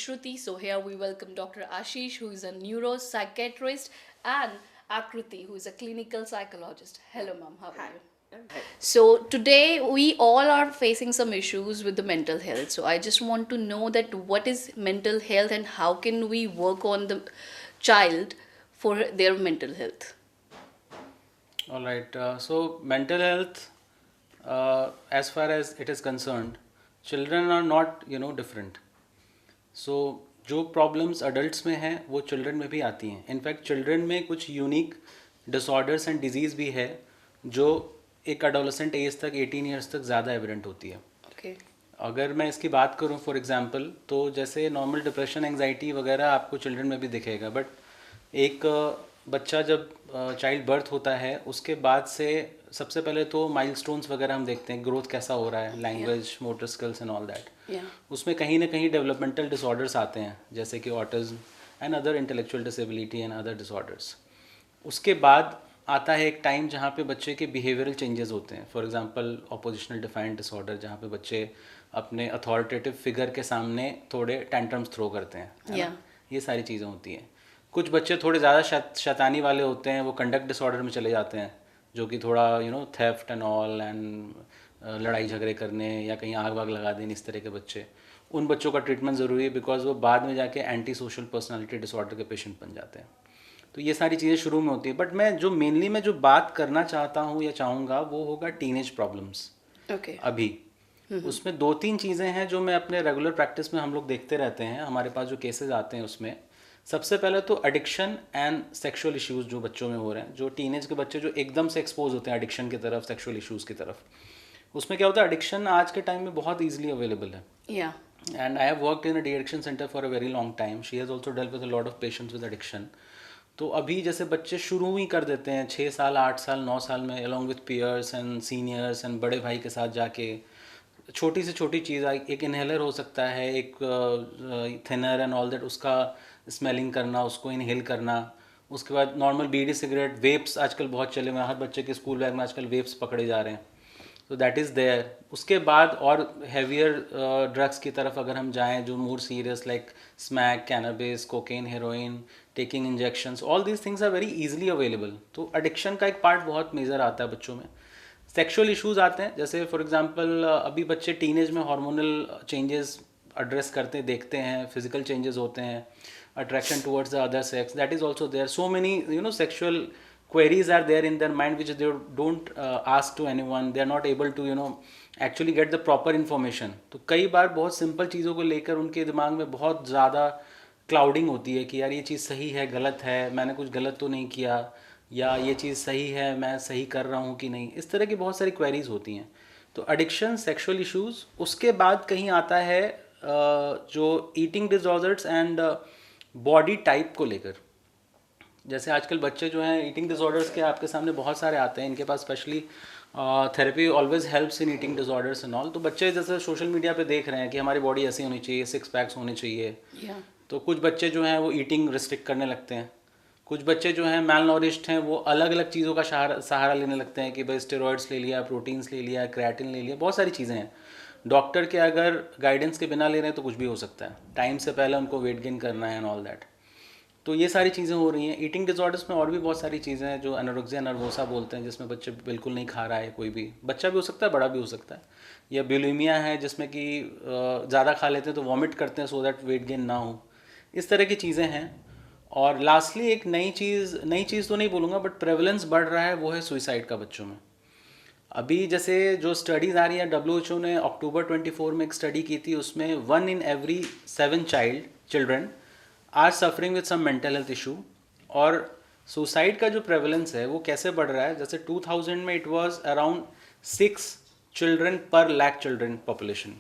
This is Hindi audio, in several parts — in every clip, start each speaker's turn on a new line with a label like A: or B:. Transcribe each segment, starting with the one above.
A: Shruti. So here we welcome Dr. Ashish, who is a neuropsychiatrist, and Akriti, who is a clinical psychologist. Hello, ma'am. How are you? So today we all are facing some issues with the mental health. So I just want to know that what is mental health and how can we work on the child for their mental health?
B: All right. So mental health, as far as it is concerned, children are not different. So जो प्रॉब्लम्स अडल्ट्स में हैं वो चिल्ड्रन में भी आती हैं. इनफैक्ट चिल्ड्रन में कुछ यूनिक डिसऑर्डर्स एंड डिजीज़ भी है जो एक अडोलेसेंट एज तक 18 ईयर्स तक ज़्यादा एविडेंट होती है.
A: Okay.
B: अगर मैं इसकी बात करूं फॉर एग्जांपल, तो जैसे नॉर्मल डिप्रेशन एंजाइटी वगैरह आपको चिल्ड्रन में भी दिखेगा, बट एक बच्चा जब चाइल्ड बर्थ होता है उसके बाद से सबसे पहले तो माइलस्टोन्स वगैरह हम देखते हैं, ग्रोथ कैसा हो रहा है, language, motor skills and all that. उसमें कहीं ना कहीं डेवलपमेंटल डिसऑर्डर्स आते हैं जैसे कि autism and other intellectual disability and other disorders. उसके बाद आता है एक टाइम जहाँ पे बच्चे के बिहेवियरल चेंजेस होते हैं. For example oppositional defined disorder, जहाँ पे बच्चे अपने अथॉरिटेटिव फिगर के सामने थोड़े टैंट्रम्स थ्रो करते हैं, है ना? ये सारी चीज़ें होती हैं. कुछ बच्चे थोड़े ज़्यादा शैतानी वाले होते हैं, वो कंडक्ट डिसऑर्डर में चले जाते हैं, जो कि थोड़ा थेफ्ट एंड ऑल एंड लड़ाई झगड़े करने या कहीं आग वाग लगा देने, इस तरह के बच्चे. उन बच्चों का ट्रीटमेंट ज़रूरी है बिकॉज वो बाद में जाके एंटी सोशल पर्सनालिटी डिसऑर्डर के पेशेंट बन जाते हैं. तो ये सारी चीज़ें शुरू में होती है. बट मैं जो मेनली मैं जो बात करना चाहता हूँ या चाहूँगा वो होगा टीनेज प्रॉब्लम्स. अभी उसमें दो तीन चीज़ें हैं जो मैं अपने रेगुलर प्रैक्टिस में हम लोग देखते रहते हैं. हमारे पास जो केसेस आते हैं उसमें सबसे पहले तो एडिक्शन एंड सेक्सुअल इश्यूज जो बच्चों में हो रहे हैं, जो टीनेज के बच्चे जो एकदम से एक्सपोज होते हैं एडिक्शन की तरफ, सेक्सुअल इश्यूज की तरफ. उसमें क्या होता है, एडिक्शन आज के टाइम में बहुत ईजिली अवेलेबल है. And I have worked in a de addiction centre for a very long time. She has also dealt with a lot of patients with addiction. तो अभी जैसे बच्चे शुरू ही कर देते हैं 6 साल 8 साल 9 साल में, along with peers and seniors and बड़े भाई के साथ जाके छोटी से छोटी चीज़, एक इनहेलर हो सकता है, एक थिनर एंड ऑल दैट, उसका स्मेलिंग करना, उसको इनहेल करना. उसके बाद नॉर्मल बीड़ी सिगरेट, वेप्स आजकल बहुत चले हुए हैं, हर बच्चे के स्कूल बैग में आजकल वेप्स पकड़े जा रहे हैं. तो दैट इज़ देयर. उसके बाद और हैवियर ड्रग्स की तरफ अगर हम जाएं जो more serious, like smack, cannabis, cocaine, heroin, taking injections, all these things are very easily available. तो एडिक्शन का एक पार्ट बहुत मेजर आता है बच्चों में. सेक्सुअल इश्यूज आते हैं, जैसे फॉर एग्जांपल अभी बच्चे टीनेज में हार्मोनल चेंजेस एड्रेस करते देखते हैं, फिजिकल चेंजेस होते हैं, attraction towards the other sex, that is also there. So many sexual queries are there in their mind which they don't ask to anyone. They are not able to actually get the proper information. तो कई बार बहुत सिंपल चीज़ों को लेकर उनके दिमाग में बहुत ज़्यादा क्लाउडिंग होती है कि यार ये चीज़ सही है, गलत है, मैंने कुछ गलत तो नहीं किया, या ये चीज़ सही है, मैं सही कर रहा हूँ कि नहीं. इस तरह की बहुत सारी क्वेरीज होती हैं. तो एडिक्शन, सेक्सुअल इश्यूज, उसके बाद कहीं आता है जो eating disorders and body type को लेकर. जैसे आजकल बच्चे जो हैं ईटिंग डिसऑर्डर्स के आपके सामने बहुत सारे आते हैं, इनके पास specially therapy always helps in eating disorders and all. तो बच्चे जैसे सोशल मीडिया पे देख रहे हैं कि हमारी बॉडी ऐसी होनी चाहिए, 6 पैक्स होने चाहिए. तो कुछ बच्चे जो हैं वो ईटिंग रिस्ट्रिक्ट करने लगते हैं. कुछ बच्चे जो हैं मैल नॉरिश्ड हैं, वो अलग अलग चीज़ों का सहारा लेने लगते हैं कि भाई स्टेरॉइड्स ले लिया, प्रोटीन्स ले लिया, क्रिएटिन ले लिया, बहुत सारी चीज़ें हैं. डॉक्टर के अगर गाइडेंस के बिना ले रहे हैं तो कुछ भी हो सकता है. टाइम से पहले उनको वेट गेन करना है एंड ऑल दैट. तो ये सारी चीज़ें हो रही हैं. ईटिंग डिसऑर्डर्स में और भी बहुत सारी चीज़ें हैं जो एनोरेक्सिया नर्वोसा बोलते हैं, जिसमें बच्चे बिल्कुल नहीं खा रहा है, कोई भी बच्चा भी हो सकता है, बड़ा भी हो सकता है. या बुलिमिया है जिसमें कि ज़्यादा खा लेते हैं तो वॉमिट करते हैं सो दैट वेट गेन ना हो. इस तरह की चीज़ें हैं. और लास्टली एक नई चीज़ तो नहीं बोलूँगा, बट प्रेवलेंस बढ़ रहा है, वो है सुइसाइड का बच्चों में. अभी जैसे जो स्टडीज़ आ रही है, WHO ने अक्टूबर 24 में एक स्टडी की थी, उसमें 1 in every 7 children are suffering with some mental health issue. और सुसाइड का जो प्रेवलेंस है वो कैसे बढ़ रहा है, जैसे 2000 में इट वाज अराउंड 6 चिल्ड्रन पर लाख चिल्ड्रन पॉपुलेशन,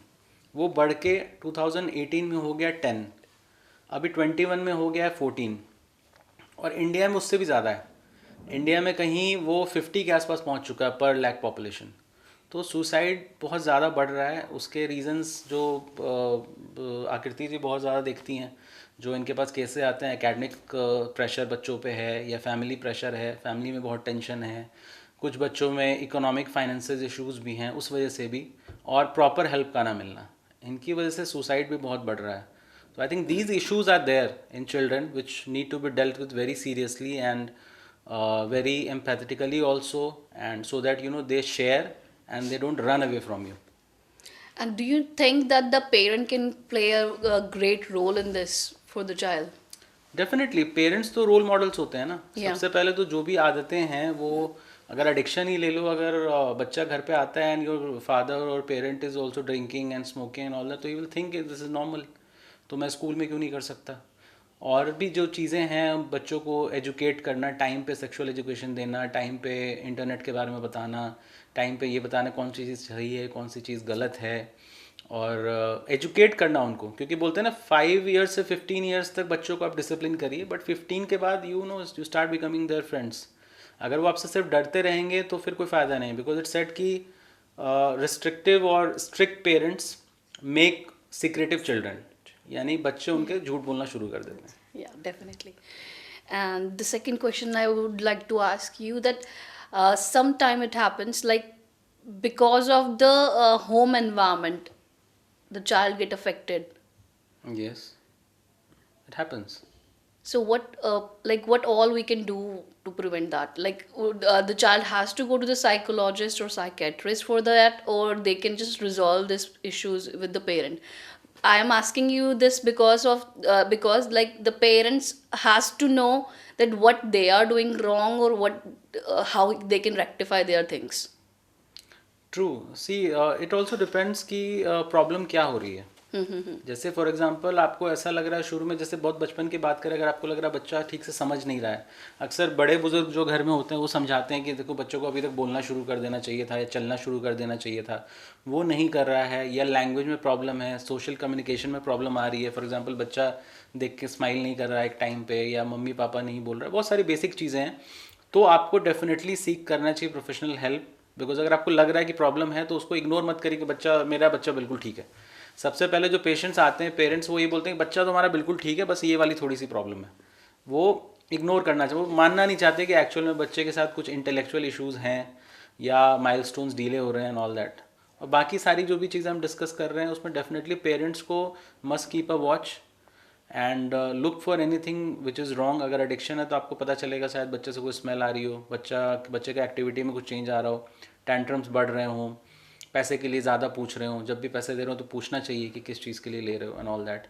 B: वो बढ़ के 2018 में हो गया 10, अभी 21 में हो गया है 14, और इंडिया में उससे भी ज़्यादा है. इंडिया में कहीं वो 50 के आसपास पहुंच चुका है पर लाख पॉपुलेशन. तो सुसाइड बहुत ज़्यादा बढ़ रहा है. उसके रीजंस जो आकृति जी बहुत ज़्यादा देखती हैं, जो इनके पास केसेस आते हैं, एकेडमिक प्रेशर बच्चों पे है, या फैमिली प्रेशर है, फैमिली में बहुत टेंशन है, कुछ बच्चों में इकोनॉमिक फाइनेंसेस इश्यूज भी हैं उस वजह से भी, और प्रॉपर हेल्प का ना मिलना, इनकी वजह से सुसाइड भी बहुत बढ़ रहा है. So I think these issues are there in children which need to be dealt with very seriously and very empathetically also, and so that they share and they don't run away from you.
A: And do you think that the parent can play a great role in this for the child?
B: Definitely parents तो रोल मॉडल्स होते हैं ना.
A: Yeah.
B: सबसे पहले तो जो भी आदतें हैं वो, अगर एडिक्शन ही ले लो, अगर बच्चा घर पे आता है एंड योर फादर और parent is also drinking and smoking and all that, तो you will think this is normal, तो मैं स्कूल में क्यों नहीं कर सकता. और भी जो चीज़ें हैं, बच्चों को एजुकेट करना, टाइम पे सेक्सुअल एजुकेशन देना, टाइम पे इंटरनेट के बारे में बताना, टाइम पे ये बताना कौन सी चीज़ सही है कौन सी चीज़ गलत है, और एजुकेट करना उनको. क्योंकि बोलते हैं ना 5 ईयर्स से 15 ईयर्स तक बच्चों को आप डिसिप्लिन करिए, बट 15 के बाद you start becoming their friends. अगर वो आपसे सिर्फ डरते रहेंगे तो फिर कोई फ़ायदा नहीं, बिकॉज इट सेट कि रिस्ट्रिक्टिव और strict parents make secretive children, यानी बच्चे उनके झूठ बोलना शुरू कर देते हैं.
A: Yeah, definitely. And the second question I would like to ask you that sometime it happens like because of the home environment, the child get affected.
B: Yes, it happens.
A: So what all we can do to prevent that? Like the child has to go to the psychologist or psychiatrist for that, or they can just resolve these issues with the parent. I am asking you this because like the parents has to know that what they are doing wrong or how they can rectify their things.
B: True. See it also depends कि प्रॉब्लम क्या हो रही है. जैसे फॉर एग्जांपल आपको ऐसा लग रहा है शुरू में, जैसे बहुत बचपन की बात करें, अगर आपको लग रहा है बच्चा ठीक से समझ नहीं रहा है, अक्सर बड़े बुजुर्ग जो घर में होते हैं वो समझाते हैं कि देखो बच्चों को अभी तक बोलना शुरू कर देना चाहिए था या चलना शुरू कर देना चाहिए था, वो नहीं कर रहा है, या लैंग्वेज में प्रॉब्लम है, सोशल कम्युनिकेशन में प्रॉब्लम आ रही है. फॉर एग्जाम्पल बच्चा देख के स्माइल नहीं कर रहा है एक टाइम पे, या मम्मी पापा नहीं बोल रहा है, बहुत सारी बेसिक चीज़ें हैं. तो आपको डेफिनेटली सीख करना चाहिए प्रोफेशनल हेल्प. बिकॉज अगर आपको लग रहा है कि प्रॉब्लम है तो उसको इग्नोर मत करिए कि मेरा बच्चा बिल्कुल ठीक है. सबसे पहले जो पेशेंट्स आते हैं, पेरेंट्स, वो ये बोलते हैं कि बच्चा तो हमारा बिल्कुल ठीक है, बस ये वाली थोड़ी सी प्रॉब्लम है. वो इग्नोर करना चाहिए. वो मानना नहीं चाहते कि एक्चुअल में बच्चे के साथ कुछ इंटेलेक्चुअल इश्यूज़ हैं या माइलस्टोन्स डिले हो रहे हैं एंड ऑल दैट. और बाकी सारी जो भी चीज़ें हम डिस्कस कर रहे हैं उसमें डेफिनेटली पेरेंट्स को must keep a watch and look for anything which is wrong. अगर एडिक्शन है तो आपको पता चलेगा, शायद बच्चे से कोई स्मेल आ रही हो, बच्चे के एक्टिविटी में कुछ चेंज आ रहा हो, टेंट्रम्स बढ़ रहे हों, पैसे के लिए ज़्यादा पूछ रहे हो. जब भी पैसे दे रहे हो तो पूछना चाहिए कि किस चीज़ के लिए ले रहे हो एंड ऑल दैट.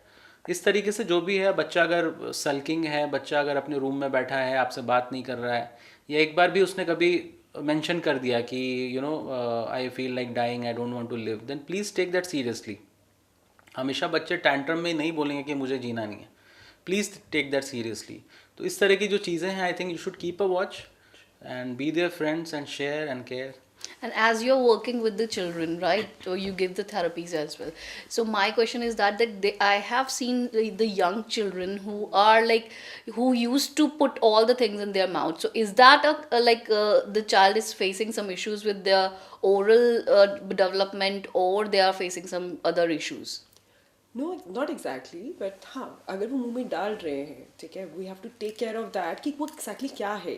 B: इस तरीके से जो भी है, बच्चा अगर सल्किंग है, बच्चा अगर अपने रूम में बैठा है, आपसे बात नहीं कर रहा है, या एक बार भी उसने कभी मेंशन कर दिया कि I feel like dying, I don't want to live, then please take that seriously. हमेशा बच्चे टैंट्रम में नहीं बोलेंगे कि मुझे जीना नहीं है. Please take that seriously. तो इस तरह की जो चीज़ें हैं, I think you should keep a watch and be their friends and share and care.
A: And as you're working with the children, right, or you give the therapies as well, so my question is that I have seen the young children who used to put all the things in their mouth. So is that the child is facing some issues with their oral development, or they are facing some other issues?
C: No, not exactly, but हाँ, अगर वो मुंह में डाल रहे हैं, ठीक है, we have to take care of that कि वो exactly क्या है.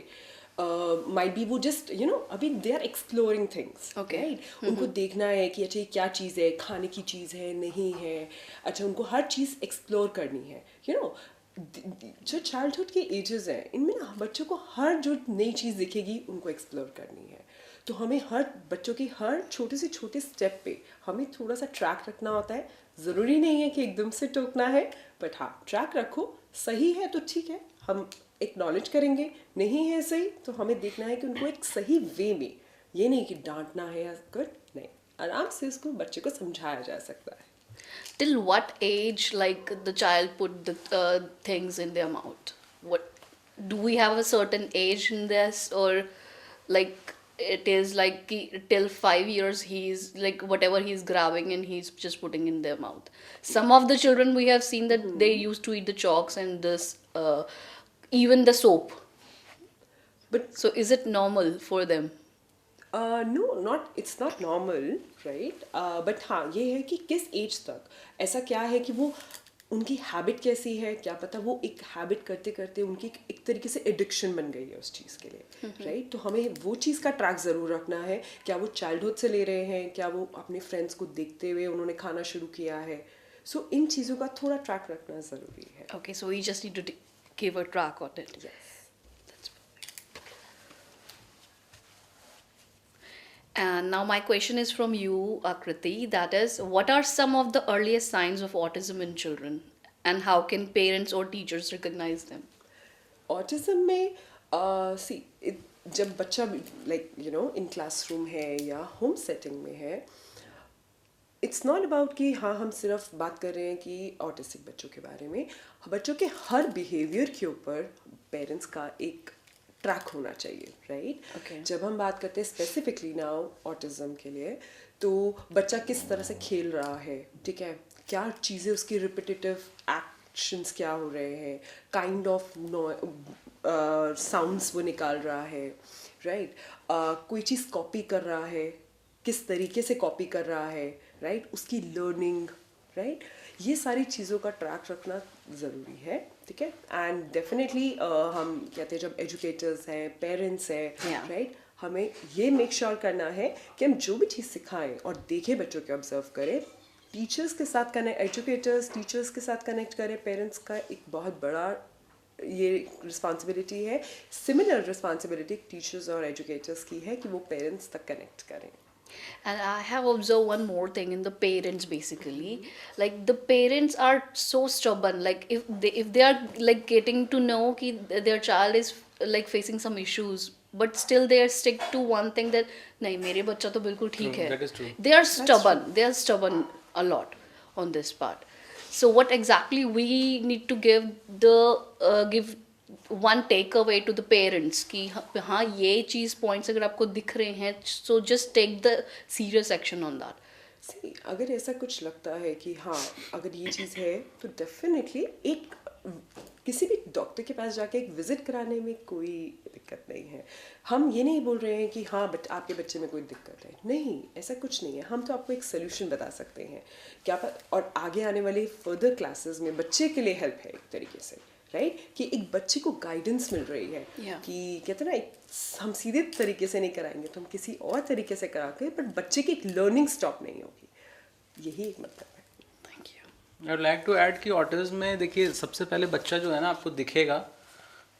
C: Might be वो just अभी they are exploring things.
A: Okay.
C: Right? उनको देखना है कि अच्छा ये क्या चीज़ है, खाने की चीज़ है, नहीं है, अच्छा उनको हर चीज़ एक्सप्लोर करनी है. जो चाइल्डहुड के एजेस हैं, इनमें ना बच्चों को हर जो नई चीज़ दिखेगी उनको एक्सप्लोर करनी है. तो हमें हर बच्चों के हर छोटे से छोटे स्टेप पे हमें थोड़ा सा ट्रैक रखना होता है. ज़रूरी नहीं है कि एकदम से टोकना है, बट हाँ ट्रैक रखो. सही है तो ठीक है, हम एक्नॉलेज करेंगे, नहीं है सही तो हमें देखना है कि उनको एक सही वे में, ये नहीं कि डांटना है या गुड नहीं, आराम से उसको बच्चे को समझाया जा सकता है.
A: Till what age like the child put the things in their mouth? What do we have a certain age in this, or like it is like till 5 years he's like whatever he's grabbing and he's just putting in their mouth? Some of the children we have seen that they used to eat the chalks and this even the soap.
C: But
A: so is it normal for them?
C: no, it's not normal, right? But हाँ ये है कि किस एज तक ऐसा क्या है कि वो उनकी हैबिट कैसी है, क्या पता वो एक हैबिट करते करते उनकी एक तरीके से एडिक्शन बन गई है उस चीज़ के लिए, राइट? तो हमें वो चीज़ का ट्रैक ज़रूर रखना है. क्या वो चाइल्डहुड से ले रहे हैं, क्या वो अपने फ्रेंड्स को देखते हुए उन्होंने खाना शुरू किया है. सो इन चीज़ों का थोड़ा ट्रैक रखना ज़रूरी है.
A: Okay, so we just need to give a track on it.
C: Yes.
A: And now my question is from you, Akriti. That is, what are some of the earliest signs of autism in children, and how can parents or teachers recognize them?
C: Autism में सी जब बच्चा like you know in classroom है या होम सेटिंग में है, इट्स नॉट अबाउट कि हाँ हम सिर्फ बात कर रहे हैं कि ऑटिस्टिक बच्चों के बारे में. बच्चों के हर बिहेवियर के ऊपर पेरेंट्स का एक ट्रैक होना चाहिए, राइट?
A: Okay.
C: जब हम बात करते हैं स्पेसिफिकली नाउ ऑटिज्म के लिए, तो बच्चा किस तरह से खेल रहा है, ठीक है, क्या चीज़ें उसकी रिपीटेटिव एक्शंस क्या हो रहे हैं, काइंड ऑफ साउंड्स वो निकाल रहा है, राइट? कोई चीज़ कॉपी कर रहा है, किस तरीके से कॉपी कर रहा है, राइट? उसकी लर्निंग, राइट? ये सारी चीज़ों का ट्रैक रखना ज़रूरी है, ठीक है. एंड डेफिनेटली हम कहते हैं जब एजुकेटर्स हैं, पेरेंट्स हैं,
A: Yeah.
C: राइट, हमें ये मेक श्योर करना है कि हम जो भी चीज़ सिखाएं और देखें बच्चों के ऑब्जर्व करें, टीचर्स के साथ कनेक्ट, एजुकेटर्स टीचर्स के साथ कनेक्ट करें. पेरेंट्स का एक बहुत बड़ा ये रिस्पॉन्सिबिलिटी है. सिमिलर रिस्पॉन्सिबिलिटी टीचर्स और एजुकेटर्स की है कि वो पेरेंट्स तक कनेक्ट करें.
A: And I have observed one more thing in the parents basically. Like the parents are so stubborn. Like if they are like getting to know कि their child is like facing some issues, but still they are stick to one thing that नहीं मेरे बच्चा तो बिल्कुल ठीक
B: True,
A: है.
B: that is true.
A: They are stubborn. They are stubborn a lot on this part. So what exactly we need to give one takeaway to the parents कि हाँ ये चीज़ points अगर आपको दिख रहे हैं, so just take the serious action on that.
C: See, अगर ऐसा कुछ लगता है कि हाँ अगर ये चीज़ है तो डेफिनेटली एक किसी भी डॉक्टर के पास जाके एक विजिट कराने में कोई दिक्कत नहीं है. हम ये नहीं बोल रहे हैं कि हाँ बट आपके बच्चे में कोई दिक्कत है, नहीं, ऐसा कुछ नहीं है. हम तो आपको एक सोल्यूशन बता सकते हैं क्या और आगे आने वाले फर्दर क्लासेस में बच्चे के लिए हेल्प है एक तरीके से, राइट? कि एक बच्चे को गाइडेंस मिल रही है.
A: Yeah.
C: कि कहते हैं ना हम सीधे तरीके से नहीं कराएंगे तो हम किसी और तरीके से कराते, बट बच्चे की एक लर्निंग स्टॉप नहीं होगी. यही एक मतलब है.
A: Thank you.
B: I would like to add कि ऑटिज्म में देखिए सबसे पहले बच्चा जो है ना आपको दिखेगा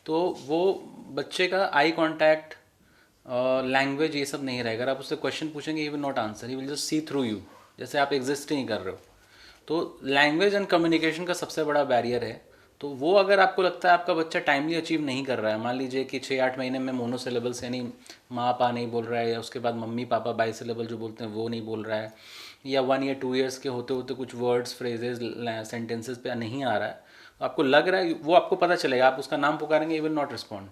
B: तो वो बच्चे का आई कांटेक्ट, लैंग्वेज ये सब नहीं रहेगा. अगर आप उससे क्वेश्चन पूछेंगे he will not answer, he will just see through you, जैसे आप एग्जिस्ट ही नहीं कर रहे हो. तो लैंग्वेज एंड कम्युनिकेशन का सबसे बड़ा बैरियर है. तो वो अगर आपको लगता है आपका बच्चा टाइमली अचीव नहीं कर रहा है, मान लीजिए कि 6-8 महीने में मोनोसिलेबल्स यानी माँ पा नहीं बोल रहा है, या उसके बाद मम्मी पापा बाइसिलेबल जो बोलते हैं वो नहीं बोल रहा है, या 1 या 2 ईयर्स के होते होते कुछ वर्ड्स फ्रेजेस सेंटेंसेस पे नहीं आ रहा है, तो आपको लग रहा है वो आपको पता चलेगा, आप उसका नाम पुकारेंगे ही विल नॉट रिस्पॉन्ड.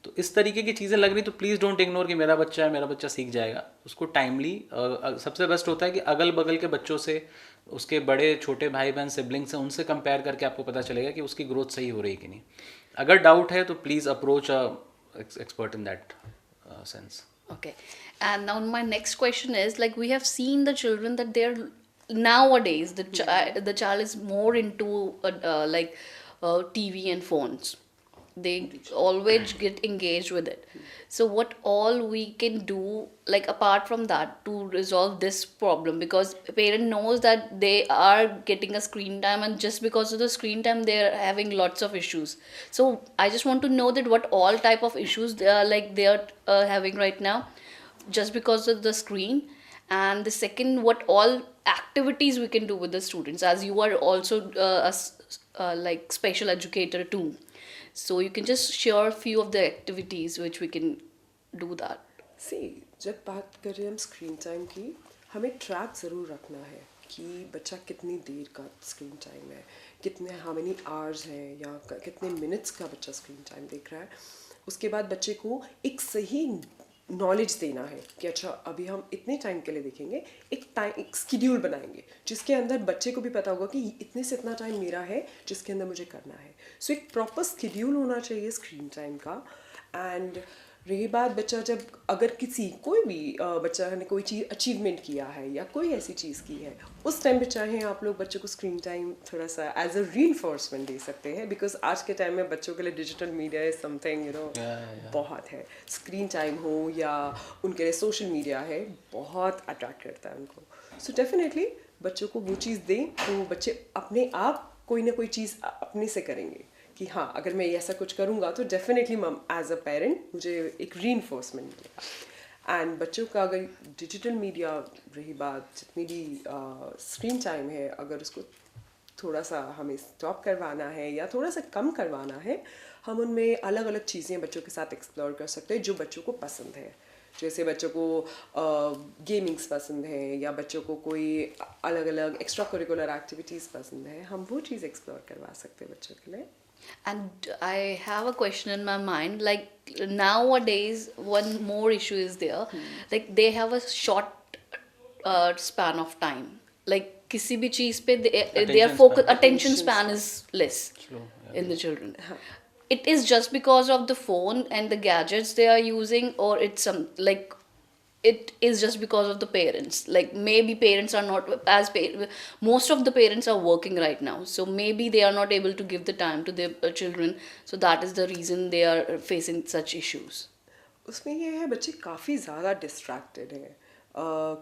B: तो इस तरीके की चीज़ें लग रही तो प्लीज़ डोंट इग्नोर कि मेरा बच्चा है, मेरा बच्चा सीख जाएगा. उसको टाइमली सबसे बेस्ट होता है कि अगल बगल के बच्चों से, उसके बड़े छोटे भाई बहन सिबलिंग्स हैं उनसे कंपेयर करके आपको पता चलेगा कि उसकी ग्रोथ सही हो रही कि नहीं. अगर डाउट है तो please approach expert in that sense.
A: Okay. And now my next question is like we have seen the children that they're nowadays the child is more into TV and phones. They always get engaged with it. So what all we can do like apart from that to resolve this problem, because a parent knows that they are getting a screen time and just because of the screen time they are having lots of issues. So I just want to know that what all type of issues they are having right now just because of the screen, and the second what all activities we can do with the students, as you are also like special educator too, so you can just share a few of the activities which we can do that.
C: सी जब बात कर रहे हैं हम स्क्रीन टाइम की, हमें ट्रैक ज़रूर रखना है कि बच्चा कितनी देर का स्क्रीन टाइम है, कितने हाउ मेनी आवर्स हैं या कितने मिनट्स का बच्चा स्क्रीन टाइम देख रहा है. उसके बाद बच्चे को एक सही नॉलेज देना है कि अच्छा अभी हम इतने टाइम के लिए देखेंगे, एक स्केड्यूल बनाएंगे जिसके अंदर बच्चे को भी पता होगा कि इतने से इतना टाइम मेरा है जिसके अंदर मुझे करना है. सो एक प्रॉपर स्केड्यूल होना चाहिए स्क्रीन टाइम का. एंड रही बात बच्चा जब अगर कोई भी बच्चा ने कोई चीज़ अचीवमेंट किया है या कोई ऐसी चीज़ की है, उस टाइम पे चाहे आप लोग बच्चों को स्क्रीन टाइम थोड़ा सा एज अ रीइंफोर्समेंट दे सकते हैं, बिकॉज आज के टाइम में बच्चों के लिए डिजिटल मीडिया इज समथिंग बहुत है. स्क्रीन टाइम हो या उनके लिए सोशल मीडिया है, बहुत अट्रैक्ट करता है उनको. सो डेफिनेटली बच्चों को वो चीज़ दें तो वो बच्चे अपने आप कोई ना कोई चीज़ अपने से करेंगे कि हाँ अगर मैं ऐसा कुछ करूँगा तो डेफिनेटली मम एज अ पेरेंट मुझे एक रीइंफोर्समेंट मिलेगा। एंड बच्चों का अगर डिजिटल मीडिया रही बात, जितनी भी स्क्रीन टाइम है, अगर उसको थोड़ा सा हमें स्टॉप करवाना है या थोड़ा सा कम करवाना है, हम उनमें अलग अलग चीज़ें बच्चों के साथ एक्सप्लोर कर सकते हैं जो बच्चों को पसंद है। जैसे बच्चों को गेमिंग्स पसंद है या बच्चों को कोई अलग अलग एक्स्ट्रा करिकुलर एक्टिविटीज़ पसंद है, हम वो चीज़ एक्सप्लोर करवा सकते हैं बच्चों के लिए।
A: And I have a question in my mind. Like nowadays, one more issue is there. Like they have a short span of time. Like किसी भी चीज पे their
B: Attention
A: focus
B: span.
A: attention span is less
B: Slow, yeah.
A: in the children. It is just because of the phone and the gadgets they are using, or it's some like it is just because of the parents. Like maybe parents are not most of the parents are working right now, so maybe they are not able to give the time to their children, so that is the reason they are facing such issues.
C: उसमें ये है बच्चे काफ़ी ज़्यादा डिस्ट्रैक्टेड हैं।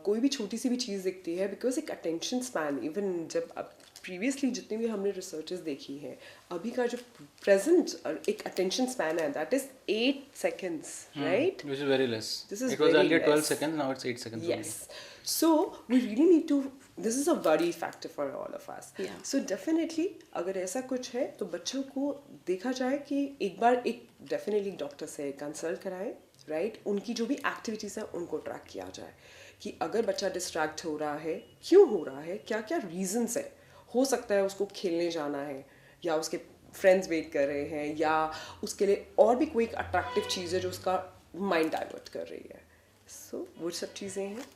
C: कोई भी छोटी सी भी चीज़ दिखती है बिकॉज एक अटेंशन स्पैन, इवन जब अब प्रीवियसली जितनी भी हमने रिसर्चेस देखी हैं, अभी का जो प्रेजेंट एक अटेंशन स्पैन है that is 8 seconds, right?
B: Which is very less.
C: This is
B: It was
C: very
B: earlier 12
C: less.
B: seconds, now it's 8 seconds
C: Yes. So we really need to, this is a worry factor for all of us.
A: Yeah.
C: So definitely अगर ऐसा कुछ है तो बच्चों को देखा जाए कि एक बार एक डेफिनेटली डॉक्टर से कंसल्ट कराएं, राइट? उनकी जो भी एक्टिविटीज़ हैं उनको ट्रैक किया जाए कि अगर बच्चा डिस्ट्रैक्ट हो रहा है, क्यों हो रहा है, क्या क्या रीजंस है। हो सकता है उसको खेलने जाना है या उसके फ्रेंड्स वेट कर रहे हैं या उसके लिए और भी कोई अट्रैक्टिव चीज़ है जो उसका माइंड डाइवर्ट कर रही है। सो वो सब चीज़ें हैं।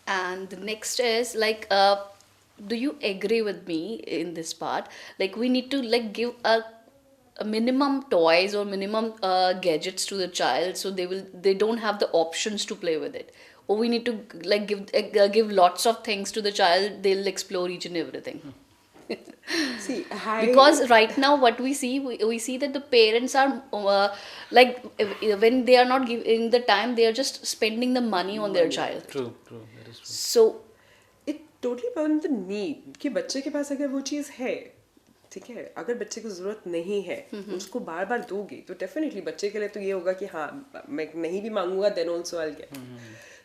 A: And the next is like do you agree with me in this part? Like we need to like give a minimum toys or minimum gadgets to the child, so they don't have the options to play with it, or we need to like give lots of things to the child, they'll explore each and everything.
C: See,
A: Because right now what we see, we see that the parents are like when they are not giving the time, they are just spending the money on their child.
B: True, true, that is true.
A: So
C: it totally on the need कि बच्चे के पास अगर वो चीज़ है, ठीक है, अगर बच्चे को ज़रूरत नहीं है उसको बार बार दोगे तो डेफिनेटली बच्चे के लिए तो ये होगा कि हाँ मैं नहीं भी मांगूंगा देन ऑल्सो आई गेट।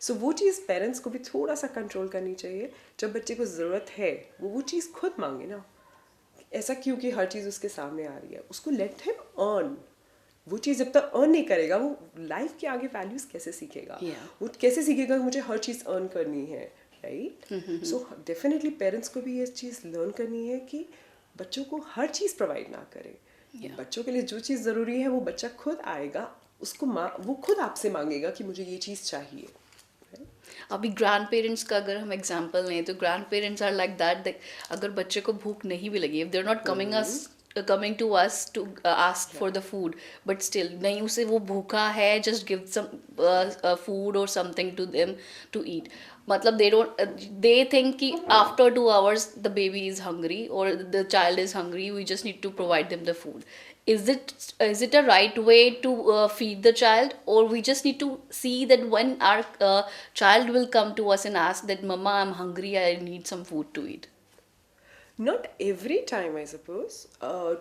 C: सो वो चीज़ पेरेंट्स को भी थोड़ा सा कंट्रोल करनी चाहिए। जब बच्चे को ज़रूरत है वो चीज़ खुद मांगे ना, ऐसा क्यों कि हर चीज़ उसके सामने आ रही है, उसको लेट हिम अर्न। वो चीज़ जब तक अर्न नहीं करेगा वो लाइफ के आगे वैल्यूज़ कैसे सीखेगा? वो कैसे सीखेगा कि मुझे हर चीज़ अर्न करनी है, राइट? सो डेफिनेटली पेरेंट्स को भी ये चीज़ लर्न करनी है कि बच्चों को हर चीज़ प्रोवाइड ना करें। बच्चों के लिए जो चीज़ ज़रूरी है वो बच्चा खुद आएगा, उसको वो खुद आपसे मांगेगा कि मुझे ये चीज़ चाहिए।
A: अभी ग्रैंड पेरेंट्स का अगर हम एग्जांपल लें तो grand parents are like that, अगर बच्चे को भूख नहीं भी लगी, if they are not coming to us to ask for the food, but still नहीं, उसे वो भूखा है, just give some food or something to them to eat. मतलब they think कि after 2 hours the baby is hungry or the child is hungry, we just need to provide them the food. Is it a right way to feed the child, or we just need to see that when our child will come to us and ask that mama I'm hungry, I need some food to eat?
C: Not every time I suppose.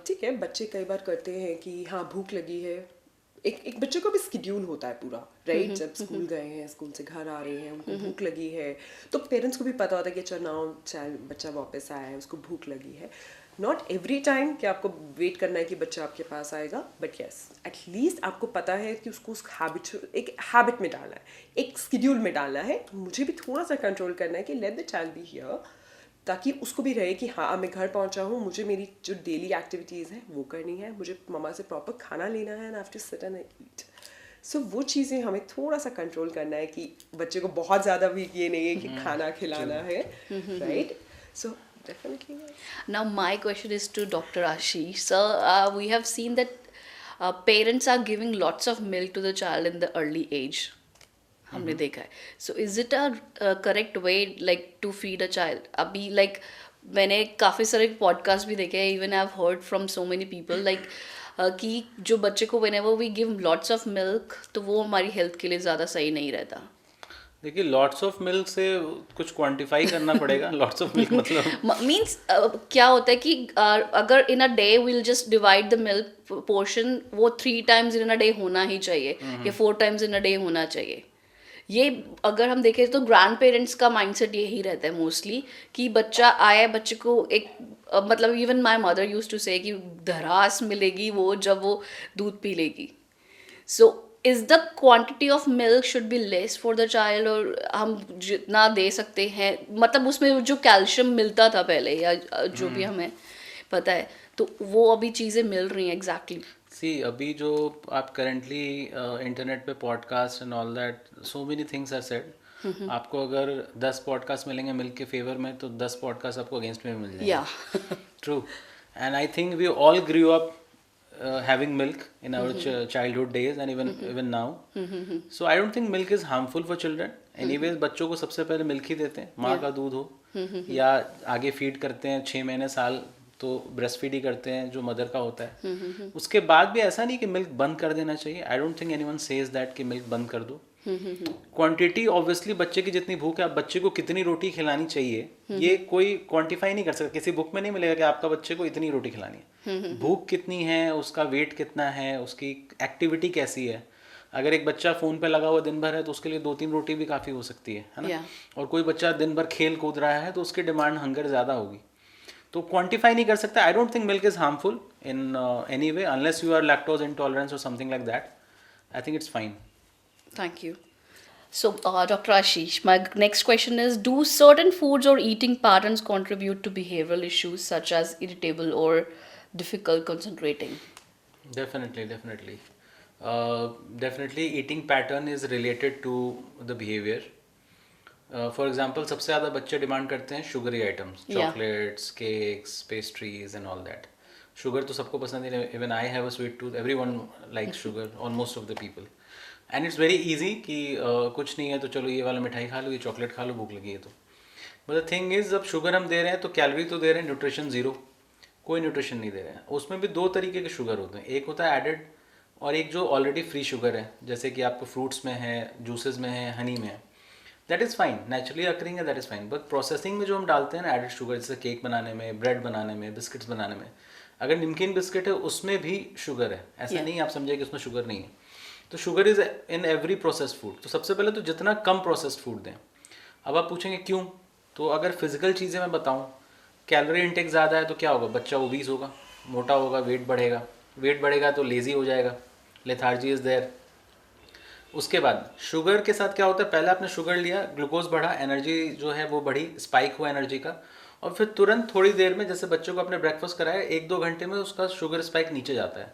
C: ठीक है, बच्चे कई बार करते हैं कि हाँ भूख लगी है, एक बच्चे को भी स्केड्यूल होता है पूरा, राइट? जब स्कूल गए हैं, स्कूल से घर आ रहे हैं, उनको भूख लगी है, तो पेरेंट्स को भी पता होता है कि अच्छा नाउ चाइल्ड बच्चा वापस आया है, उसको भूख लगी है। नॉट एवरी टाइम कि आपको वेट करना है कि बच्चा आपके पास आएगा, बट येस एटलीस्ट आपको पता है कि उसको उस एक हैबिट में डालना है, एक स्केड्यूल में डालना है। तो मुझे भी थोड़ा सा कंट्रोल करना है कि late the child be here, ताकि उसको भी रहे कि हाँ मैं घर पहुंचा हूँ, मुझे मेरी जो डेली एक्टिविटीज़ हैं वो करनी है, मुझे मम्मा से प्रॉपर खाना लेना है and I have to sit and eat. So वो चीज़ें हमें थोड़ा सा कंट्रोल करना है कि बच्चे को बहुत ज़्यादा भी ये नहीं है कि खाना खिलाना है, right? So definitely.
A: Now my question is to Dr. Ashish. Sir, we have seen that parents are giving lots of milk to the child in the early age. हमने देखा है. So is it a correct way like to feed a child? अभी like मैंने काफ़ी सारे पॉडकास्ट भी देखे हैं, even I've heard from so many people like कि जो बच्चे को whenever we give lots of milk तो वो हमारी हेल्थ के लिए ज़्यादा सही नहीं रहता.
B: देखिए लॉट्स ऑफ मिल्क से कुछ क्वांटिफाई करना पड़ेगा। लॉट्स ऑफ मिल्क मतलब
A: मीन्स क्या होता है कि अगर in a day will just divide the milk portion, वो 3 टाइम्स इन अ डे होना ही चाहिए या 4 टाइम्स इन अ डे होना चाहिए। ये अगर हम देखें तो ग्रैंड पेरेंट्स का माइंडसेट यही रहता है मोस्टली, कि बच्चा आए, बच्चे को एक मतलब even my mother use to say कि धरास मिलेगी वो जब वो दूध पी लेगी। So is the quantity of milk should be less for the child, और हम जितना दे सकते हैं, मतलब उसमें जो कैल्शियम मिलता था पहले या जो भी हमें पता है, तो वो अभी चीज़ें मिल रही हैं एग्जैक्टली।
B: सी अभी जो आप करेंटली इंटरनेट पे podcast and all that, so many things are said. आपको अगर 10 पॉडकास्ट मिलेंगे मिल्क के फेवर में, तो 10 पॉडकास्ट आपको अगेंस्ट में मिल जाएंगे।
A: या
B: true. And I think we all grew up having milk in our childhood days and even now. So I don't think milk is harmful for children. Anyways बच्चों को सबसे पहले मिल्क ही देते हैं, माँ का दूध हो या आगे फीड करते हैं 6 महीने साल, तो ब्रेस्ट फीड ही करते हैं जो मदर का होता है। उसके बाद भी ऐसा नहीं कि मिल्क बंद कर देना चाहिए। आई don't think anyone says that कि मिल्क बंद कर दो। क्वांटिटी ऑब्वियसली बच्चे की जितनी भूख है, आप बच्चे को कितनी रोटी खिलानी चाहिए ये कोई क्वांटिफाई नहीं कर सकता। किसी बुक में नहीं मिलेगा कि आपका बच्चे को इतनी रोटी खिलानी है। भूख कितनी है, उसका वेट कितना है, उसकी एक्टिविटी कैसी है। अगर एक बच्चा फ़ोन पे लगा हुआ दिन भर है तो उसके लिए 2-3 रोटी भी काफ़ी हो सकती है ना। और कोई बच्चा दिन भर खेल कूद रहा है तो उसकी डिमांड हंगर ज़्यादा होगी। तो क्वांटिफाई नहीं कर सकता। I don't think milk is harmful in any way unless you are lactose intolerance और something like that. I think it's fine.
A: Thank you. So, Dr. Ashish, my next question is, do certain foods or eating patterns contribute to behavioral issues such as irritable or difficult concentrating?
B: Definitely. Definitely eating pattern is related to the behavior. For example, सबसे ज़्यादा बच्चे डिमांड करते हैं sugary items, chocolates, cakes, pastries and all that. Sugar तो सबको पसंद है, even I have a sweet tooth, everyone likes sugar, almost of the people. And it's very easy कि कुछ नहीं है तो चलो ये वाला मिठाई खा लो, ये चॉकलेट खा लो, भूख लगी है तो। बट द थिंग इज, जब शुगर हम दे रहे हैं तो कैलोरी तो दे रहे हैं, न्यूट्रिशन ज़ीरो, कोई न्यूट्रिशन नहीं दे रहे हैं। उसमें भी 2 तरीके के शुगर होते हैं, एक होता है एडेड और एक जो ऑलरेडी फ्री शुगर है, जैसे कि आपको फ्रूट्स में है, जूसेस में है, हनी में है। That is fine, naturally occurring है, that is fine. But processing में जो हम डालते हैं ना एडेड शुगर, जैसे केक बनाने में, ब्रेड बनाने में, बिस्किट्स बनाने में, अगर नमकीन बिस्किट है उसमें भी शुगर है। ऐसा नहीं आप समझे कि उसमें शुगर नहीं है। तो sugar is in every processed food. तो सबसे पहले तो जितना कम प्रोसेस्ड फूड दें। अब आप पूछेंगे क्यों, तो अगर फिजिकल चीज़ें मैं बताऊं, कैलोरी इंटेक ज़्यादा है तो क्या होगा, बच्चा ओबीस होगा, मोटा होगा, वेट बढ़ेगा तो लेज़ी हो जाएगा, लेथार्जी इज़ देयर। उसके बाद शुगर के साथ क्या होता है, पहले आपने शुगर लिया, ग्लूकोज बढ़ा, एनर्जी जो है वो बढ़ी, स्पाइक हुआ एनर्जी का, और फिर तुरंत थोड़ी देर में, जैसे बच्चों को आपने ब्रेकफास्ट कराया, 1-2 घंटे में उसका शुगर स्पाइक नीचे जाता है।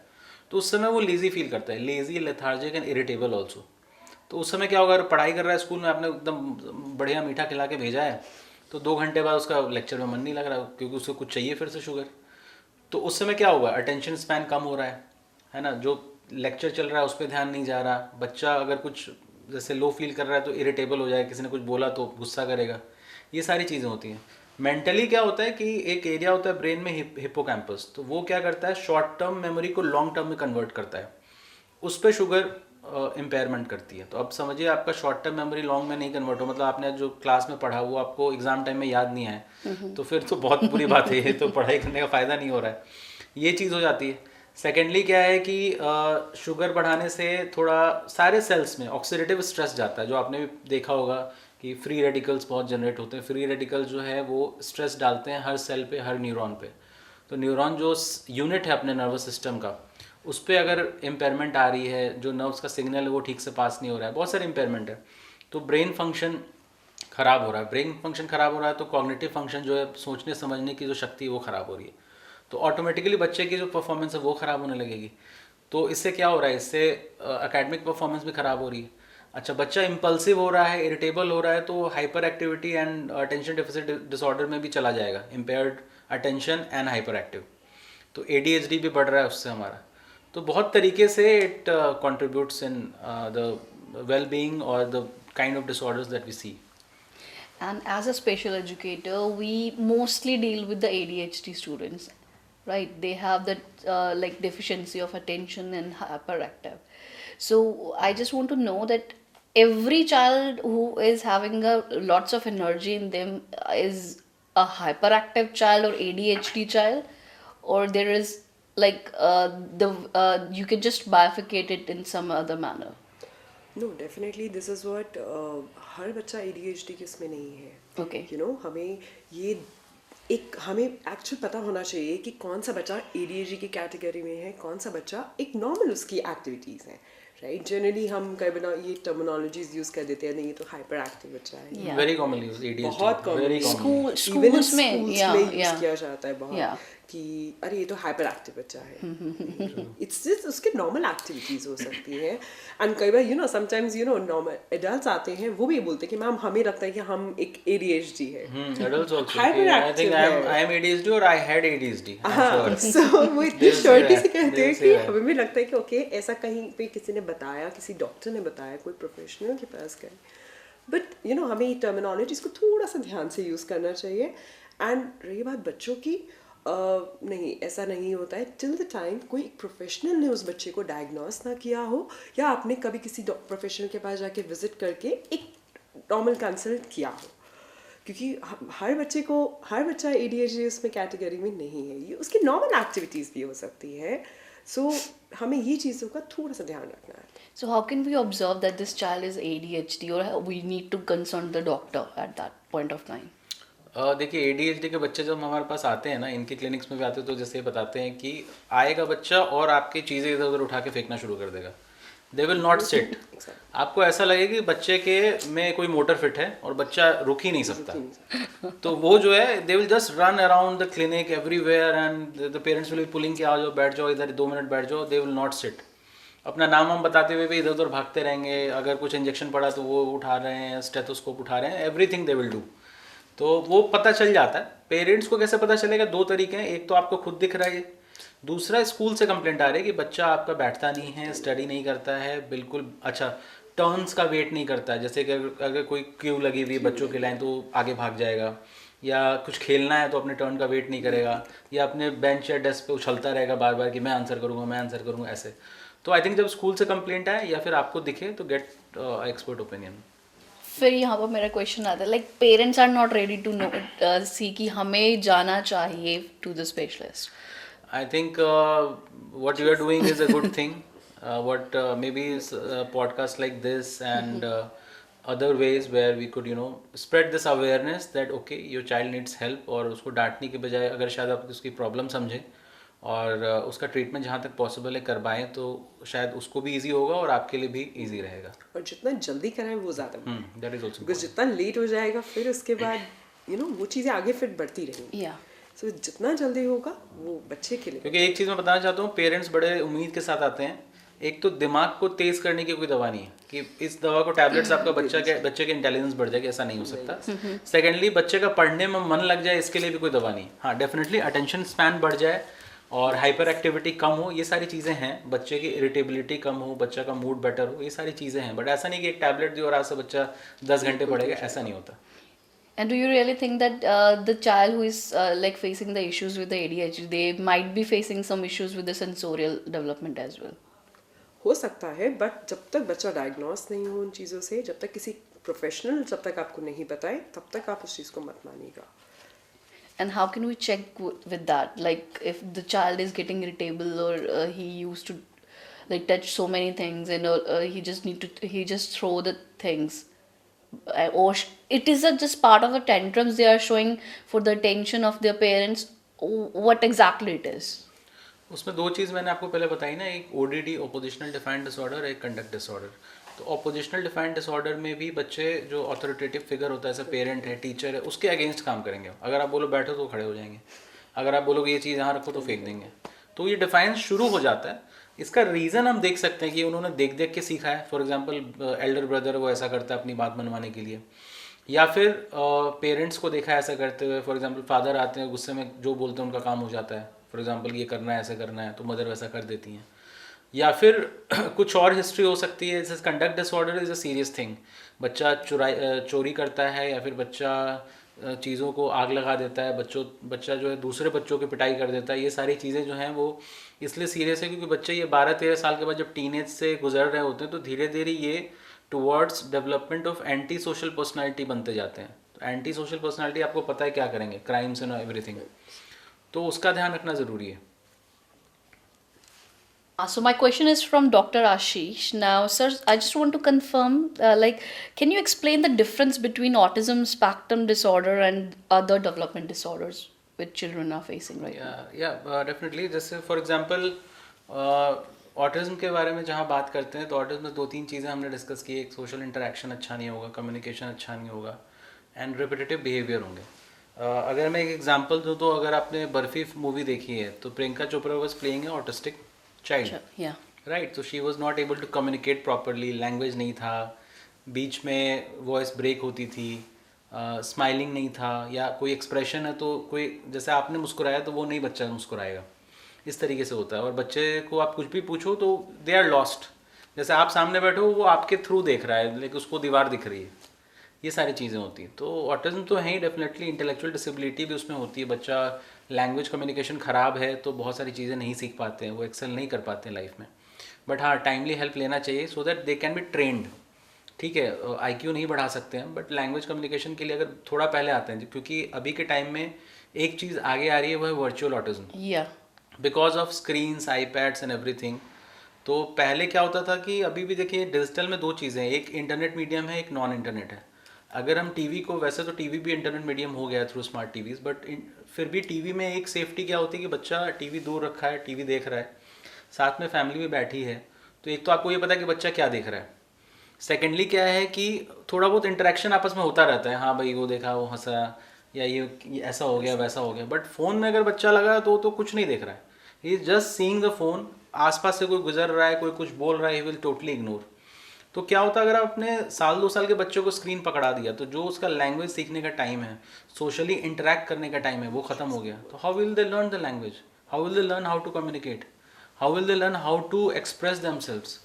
B: तो उस समय वो लेज़ी फील करता है, lazy, lethargic and irritable also. तो उस समय क्या होगा, अगर पढ़ाई कर रहा है स्कूल में, आपने एकदम बढ़िया मीठा खिला के भेजा है, तो 2 घंटे बाद उसका लेक्चर में मन नहीं लग रहा क्योंकि उसको कुछ चाहिए फिर से शुगर। तो उस समय क्या होगा, अटेंशन स्पैन कम हो रहा है ना, जो लेक्चर चल रहा है उस पर ध्यान नहीं जा रहा। बच्चा अगर कुछ जैसे लो फील कर रहा है तो इरिटेबल हो जाएगा, किसी ने कुछ बोला तो गुस्सा करेगा, ये सारी चीज़ें होती हैं। मेंटली क्या होता है कि एक एरिया होता है ब्रेन में, हिप्पोकैम्पस, तो वो क्या करता है, शॉर्ट टर्म मेमोरी को लॉन्ग टर्म में कन्वर्ट करता है, उस पर शुगर इम्पेयरमेंट करती है। तो अब समझिए आपका शॉर्ट टर्म मेमोरी लॉन्ग में नहीं कन्वर्ट हो, मतलब आपने जो क्लास में पढ़ा वो आपको एग्जाम टाइम में याद नहीं आए, तो फिर तो बहुत बुरी बात है, ये तो पढ़ाई करने का फ़ायदा नहीं हो रहा है, ये चीज़ हो जाती है। सेकेंडली क्या है कि शुगर बढ़ाने से थोड़ा सारे सेल्स में ऑक्सीडेटिव स्ट्रेस जाता है, जो आपने भी देखा होगा कि फ्री रेडिकल्स बहुत जनरेट होते हैं। फ्री रेडिकल जो है वो स्ट्रेस डालते हैं हर सेल पे, हर न्यूरॉन पे। तो न्यूरॉन जो यूनिट है अपने नर्वस सिस्टम का, उस पर अगर इम्पेयरमेंट आ रही है, जो नर्व्स का सिग्नल है वो ठीक से पास नहीं हो रहा है, बहुत सारे इम्पेयरमेंट है, तो ब्रेन फंक्शन ख़राब हो रहा है। ब्रेन फंक्शन ख़राब हो रहा है तो कॉग्निटिव फंक्शन जो है, सोचने समझने की जो शक्ति है वो ख़राब हो रही है, तो ऑटोमेटिकली बच्चे की जो परफॉर्मेंस है वो ख़राब होने लगेगी। तो इससे क्या हो रहा है, इससे एकेडमिक परफॉर्मेंस भी ख़राब हो रही है। अच्छा, बच्चा इम्पल्सिव हो रहा है, इरिटेबल हो रहा है, तो hyper activity and attention deficit disorder में भी चला जाएगा, impaired attention and hyper active. तो ADHD भी बढ़ रहा है उससे हमारा। तो बहुत तरीके से it contributes in the well being और the kind of disorders that we see.
A: And as a special educator, we mostly deal with the ADHD students, right? They have that like deficiency of attention and hyperactive. So I just want to know that every child who is having a lots of energy in them is a hyperactive child or ADHD child, or there is like the you can just bifurcate it in some other manner.
C: No definitely this is what हर बच्चा ADHD के इसमें नहीं है.
A: Okay.
C: हमें ये एक हमें एक्चुअल पता होना चाहिए कि कौन सा बच्चा ADHD की कैटेगरी में है, कौन सा बच्चा एक नॉर्मल उसकी एक्टिविटीज़ हैं, राइट. जनरली हम कई बार ये टर्मिनोलॉजीज यूज़ कर देते हैं, नहीं ये तो हाइपर एक्टिव बच्चा है.
A: Yeah.
B: Very commonly use ADHD,
C: बहुत
B: वेरी
C: कॉमन
B: कॉमन.
A: schools में, yeah,
C: यूज
A: yeah.
C: किया जाता है बहुत.
A: Yeah.
C: कि अरे ये तो हाइपर एक्टिव बच्चा है. इट्स जस्ट उसके नॉर्मल एक्टिविटीज हो सकती हैं. एंड कई बार समटाइम्स नॉर्मल एडल्ट्स आते हैं, वो भी बोलते हैं कि मैम हमें लगता है कि हम एक ADHD है.
B: Adults also.
C: Hyperactive
B: I think I am ADHD or I had ADHD. I'm
C: हाँ,
B: sure.
C: so वो इतनी
B: They'll say
C: श्योरिटी
B: that.
C: से कहते हैं
B: They'll say
C: कि
B: that.
C: हमें भी लगता है कि ओके ऐसा कहीं पे किसी ने बताया, किसी डॉक्टर ने बताया, कोई प्रोफेशनल के पास गए. बट हमें ये टर्मिनोलॉजीज को थोड़ा सा ध्यान से यूज़ करना चाहिए. एंड रही बात बच्चों की, नहीं ऐसा नहीं होता है टिल द टाइम कोई प्रोफेशनल ने उस बच्चे को डायग्नोस ना किया हो, या आपने कभी किसी प्रोफेशनल के पास जाके विजिट करके एक नॉर्मल कंसल्ट किया हो. क्योंकि हर बच्चा ADHD उसमें कैटेगरी में नहीं है. ये उसकी नॉर्मल एक्टिविटीज़ भी हो सकती है. सो हमें ये चीज़ों का थोड़ा सा ध्यान रखना है.
A: So how can we observe that this child is ADHD, or we need to consult the doctor at that point of time?
B: देखिए ADHD के बच्चे जब हमारे पास आते हैं ना, इनके क्लिनिक्स में भी आते हैं, तो जैसे बताते हैं कि आएगा बच्चा और आपकी चीज़ें इधर उधर उठा के फेंकना शुरू कर देगा. दे विल नॉट सिट. आपको ऐसा लगेगा कि बच्चे के में कोई मोटर फिट है और बच्चा रुक ही नहीं सकता. तो वो जो है they will just run around the clinic everywhere and the parents will be pulling कि आ जाओ, बैठ जाओ इधर, 2 मिनट बैठ जाओ. दे विल नॉट सिट. अपना नाम हम बताते हुए भी इधर उधर भागते रहेंगे. अगर कुछ इंजेक्शन पड़ा तो वो उठा रहे हैं, स्टेथोस्कोप उठा रहे हैं, एवरीथिंग दे विल डू. तो वो पता चल जाता है. पेरेंट्स को कैसे पता चलेगा? 2 तरीके हैं. एक तो आपको खुद दिख रहा है, दूसरा स्कूल से कंप्लेंट आ रही है कि बच्चा आपका बैठता नहीं है, स्टडी नहीं करता है बिल्कुल. अच्छा, टर्न्स का वेट नहीं करता है. जैसे कि अगर कोई क्यू लगी हुई है बच्चों के लाइन तो आगे भाग जाएगा, या कुछ खेलना है तो अपने टर्न का वेट नहीं करेगा, या अपने बेंच या डेस्क पे उछलता रहेगा बार बार कि मैं आंसर करूँगा ऐसे. तो आई थिंक जब स्कूल से कंप्लेंट आए या फिर आपको दिखे तो गेट एक्सपर्ट ओपिनियन.
A: फिर यहाँ पर मेरा क्वेश्चन आता है, like parents are not ready to know see कि हमें जाना चाहिए to the specialist.
B: I think what you are doing is a good thing. What maybe is a podcast like this and other ways where we could spread this awareness that okay your child needs help, और उसको डांटने के बजाय अगर शायद आप उसकी प्रॉब्लम समझें और उसका ट्रीटमेंट जहाँ तक पॉसिबल है करवाएं तो शायद उसको भी इजी होगा और आपके लिए भी इजी रहेगा.
C: और जितना जल्दी कराएं वो ज़्यादा,
B: दैट इज ऑल्सो.
C: बिकॉज जितना लेट हो जाएगा फिर उसके बाद वो चीज़ें आगे फिर बढ़ती रहेंगी.
A: या
C: सो जितना जल्दी होगा वो बच्चे के लिए.
B: क्योंकि एक चीज़ मैं बताना चाहता हूँ, पेरेंट्स बड़े उम्मीद के साथ आते हैं. एक तो दिमाग को तेज करने की कोई दवा नहीं है कि इस दवा को टैबलेट्स आपका बच्चे के इंटेलिजेंस बढ़ जाएगी, ऐसा नहीं हो सकता. सेकेंडली बच्चे का पढ़ने में मन लग जाए, इसके लिए भी कोई दवा नहीं. हाँ, डेफिनेटली अटेंशन स्पैन बढ़ जाए और हाइपर एक्टिविटी कम हो, ये सारी चीज़ें हैं. बच्चे की इरिटेबिलिटी कम हो, बच्चा का मूड बेटर हो, ये सारी चीज़ें हैं. बट ऐसा नहीं कि एक टैबलेट दियो और आज से बच्चा 10 घंटे पढ़ेगा, ऐसा नहीं होता.
A: And do you really think that the child who is like facing the issues with the ADHD, they might be facing some issues with the sensorial development as well?
C: हो सकता है, बट जब तक बच्चा डायग्नोस नहीं हो उन चीज़ों से, जब तक किसी प्रोफेशनल जब तक आपको नहीं बताए, तब तक आप उस चीज़ को मत मानिएगा.
A: And how can we check with that? Like if the child is getting irritable, or he used to like touch so many things, and he just throw the things, or it is just part of the tantrums they are showing for the attention of their parents. What exactly it is?
B: उसमें 2 चीज़ मैंने आपको पहले बताई ना, एक ODD ऑपोजिशनल डिफाइंड डिसऑर्डर, एक कंडक्ट डिसऑर्डर. तो ऑपोजिशनल डिफाइंड डिसऑर्डर में भी बच्चे जो अथॉरिटेटिव फिगर होता है, जैसे पेरेंट है, टीचर है, उसके अगेंस्ट काम करेंगे. अगर आप बोलो बैठो तो खड़े हो जाएंगे, अगर आप बोलोगे ये चीज़ यहाँ रखो तो फेंक देंगे. तो ये डिफाइंस शुरू हो जाता है. इसका रीज़न हम देख सकते हैं कि उन्होंने देख देख के सीखा है. फॉर एग्जांपल एल्डर ब्रदर वो ऐसा करता है अपनी बात मनवाने के लिए, या फिर पेरेंट्स को देखा है ऐसा करते हुए. फॉर एग्जांपल फादर आते हैं, गुस्से में जो बोलते हैं उनका काम हो जाता है. फॉर एग्जांपल ये करना है, ऐसा करना है, तो मदर वैसा कर देती हैं. या फिर कुछ और हिस्ट्री हो सकती है. जैसे conduct disorder is a serious thing. बच्चा चोरी करता है, या फिर बच्चा चीज़ों को आग लगा देता है, बच्चा जो है दूसरे बच्चों की पिटाई कर देता है. ये सारी चीज़ें जो हैं वो इसलिए सीरियस है क्योंकि बच्चे ये 12-13 साल के बाद जब टीनेज से गुजर रहे होते हैं तो धीरे धीरे ये towards development of anti social personality बनते जाते हैं. तो एंटी सोशल पर्सनैलिटी आपको पता है क्या करेंगे, क्राइम्स एंड एवरीथिंग. तो उसका ध्यान रखना ज़रूरी है.
A: So my question is from Dr. Ashish. Now, sir, I just want to confirm, can you explain the difference between autism spectrum disorder and other development disorders which children are facing right now?
B: Definitely. जैसे फॉर एग्जांपल ऑटिज्म के बारे में जहाँ बात करते हैं तो ऑटिज्म में 2-3 चीज़ें हमने डिस्कस की. एक सोशल इंटरेक्शन अच्छा नहीं होगा, कम्युनिकेशन अच्छा नहीं होगा, एंड रिपीटेटिव बिहेवियर होंगे. अगर मैं एक एग्जांपल दूँ तो अगर आपने बर्फी मूवी देखी है तो Priyanka Chopra was playing a autistic child,
A: Yeah.
B: Right. तो she was not able to communicate properly, language नहीं था, बीच में वॉइस ब्रेक होती थी, स्माइलिंग नहीं था, या कोई एक्सप्रेशन है तो कोई जैसे आपने मुस्कुराया तो वो नहीं बच्चा मुस्कुराएगा, इस तरीके से होता है. और बच्चे को आप कुछ भी पूछो तो दे आर लॉस्ट. जैसे आप सामने बैठे हो वो आपके थ्रू देख रहा है लेकिन उसको दीवार दिख रही है. ये सारी चीज़ें होती हैं. तो ऑटिज्म तो है ही डेफिनेटली. इंटेलेक्चुअल डिसेबिलिटी भी उसमें होती है. बच्चा लैंग्वेज कम्युनिकेशन ख़राब है तो बहुत सारी चीज़ें नहीं सीख पाते हैं, वो एक्सेल नहीं कर पाते हैं लाइफ में. बट हाँ, टाइमली हेल्प लेना चाहिए so that they can be trend. ठीक है, IQ नहीं बढ़ा सकते हैं बट लैंग्वेज कम्युनिकेशन के लिए अगर थोड़ा पहले आते हैं, क्योंकि अभी के टाइम में एक चीज़ आगे आ रही है वो है virtual autism.
A: Yeah.
B: Because of screens, iPads and everything. तो पहले क्या होता था कि अभी भी देखिए डिजिटल में 2 चीज़ें हैं, एक इंटरनेट मीडियम है, एक नॉन इंटरनेट है. अगर हम टीवी को, वैसे तो टीवी भी इंटरनेट मीडियम हो गया थ्रू स्मार्ट टीवीज़, बट फिर भी टीवी में एक सेफ्टी क्या होती है कि बच्चा टीवी दूर रखा है, टीवी देख रहा है, साथ में फैमिली भी बैठी है, तो एक तो आपको ये पता है कि बच्चा क्या देख रहा है. सेकेंडली क्या है कि थोड़ा बहुत इंटरेक्शन आपस में होता रहता है, हाँ भाई वो देखा, वो हंसा, या ये ऐसा हो गया, वैसा हो गया. बट फ़ोन में अगर बच्चा लगा तो कुछ नहीं देख रहा है. He is just seeing the phone. आसपास से कोई गुजर रहा है, कोई कुछ बोल रहा है, ही विल टोटली इग्नोर. तो क्या होता है अगर आप अपने 1-2 साल के बच्चों को स्क्रीन पकड़ा दिया तो जो उसका लैंग्वेज सीखने का टाइम है, सोशली इंटरेक्ट करने का टाइम है, वो ख़त्म हो गया. तो how will they learn the language, how will they learn how to communicate, how will they learn how to express themselves,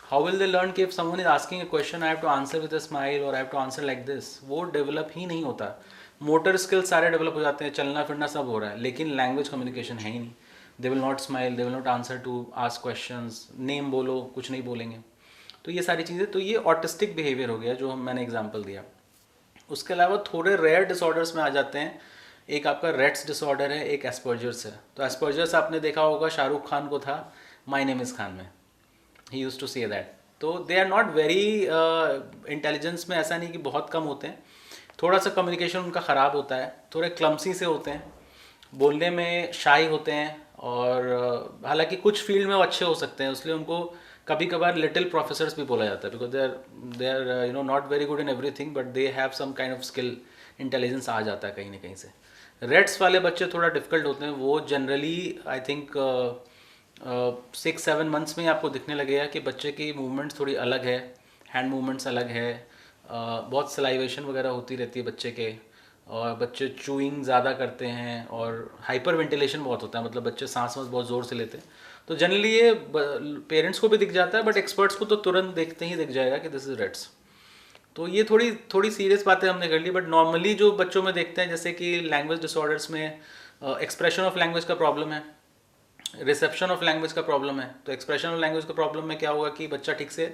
B: how will they learn कि if someone is asking a question I have to answer with a smile और I have to answer like this. वो डेवलप ही नहीं होता. मोटर स्किल्स सारे डेवलप हो जाते हैं, चलना फिरना सब हो रहा है, लेकिन लैंग्वेज कम्युनिकेशन है ही नहीं. They will not smile, they will not answer to ask questions, name बोलो, कुछ नहीं बोलेंगे. तो ये सारी चीज़ें, तो ये ऑटिस्टिक बिहेवियर हो गया जो मैंने एग्जांपल दिया. उसके अलावा थोड़े रेयर डिसऑर्डर्स में आ जाते हैं. एक आपका रेट्स डिसऑर्डर है, एक एस्पर्जर्स है. तो एस्पर्जर्स आपने देखा होगा, शाहरुख खान को था माय नेम इज़ खान में, he used to say that. तो they are not very, intelligence में ऐसा नहीं कि बहुत कम होते हैं, थोड़ा सा कम्युनिकेशन उनका ख़राब होता है, थोड़े क्लम्सी से होते हैं, बोलने में शाई होते हैं, और हालांकि कुछ फील्ड में वो अच्छे हो सकते हैं, इसलिए उनको कभी कभार लिटिल प्रोफेसर्स भी बोला जाता है, because they are you know not very good in everything but they have some kind of skill, intelligence आ जाता है कहीं ना कहीं से. रेट्स वाले बच्चे थोड़ा डिफिकल्ट होते हैं. वो जनरली आई थिंक 6-7 मंथ्स में ही आपको दिखने लगेगा कि बच्चे की मूवमेंट्स थोड़ी अलग है, हैंड मूवमेंट्स अलग है, बहुत सलाइवेशन वगैरह होती रहती है बच्चे के, और बच्चे चूइंग ज़्यादा करते हैं, और हाइपर वेंटिलेशन बहुत होता है, मतलब बच्चे सांस बहुत ज़ोर से लेते हैं. तो जनरली ये पेरेंट्स को भी दिख जाता है, बट एक्सपर्ट्स को तो तुरंत देखते ही दिख जाएगा कि दिस इज़ रेट्स. तो ये थोड़ी सीरियस बातें हमने कर ली. बट नॉर्मली जो बच्चों में देखते हैं, जैसे कि लैंग्वेज डिसऑर्डर्स में एक्सप्रेशन ऑफ लैंग्वेज का प्रॉब्लम है, रिसेप्शन ऑफ लैंग्वेज का प्रॉब्लम है. तो एक्सप्रेशन ऑफ लैंग्वेज का प्रॉब्लम में क्या होगा कि बच्चा ठीक से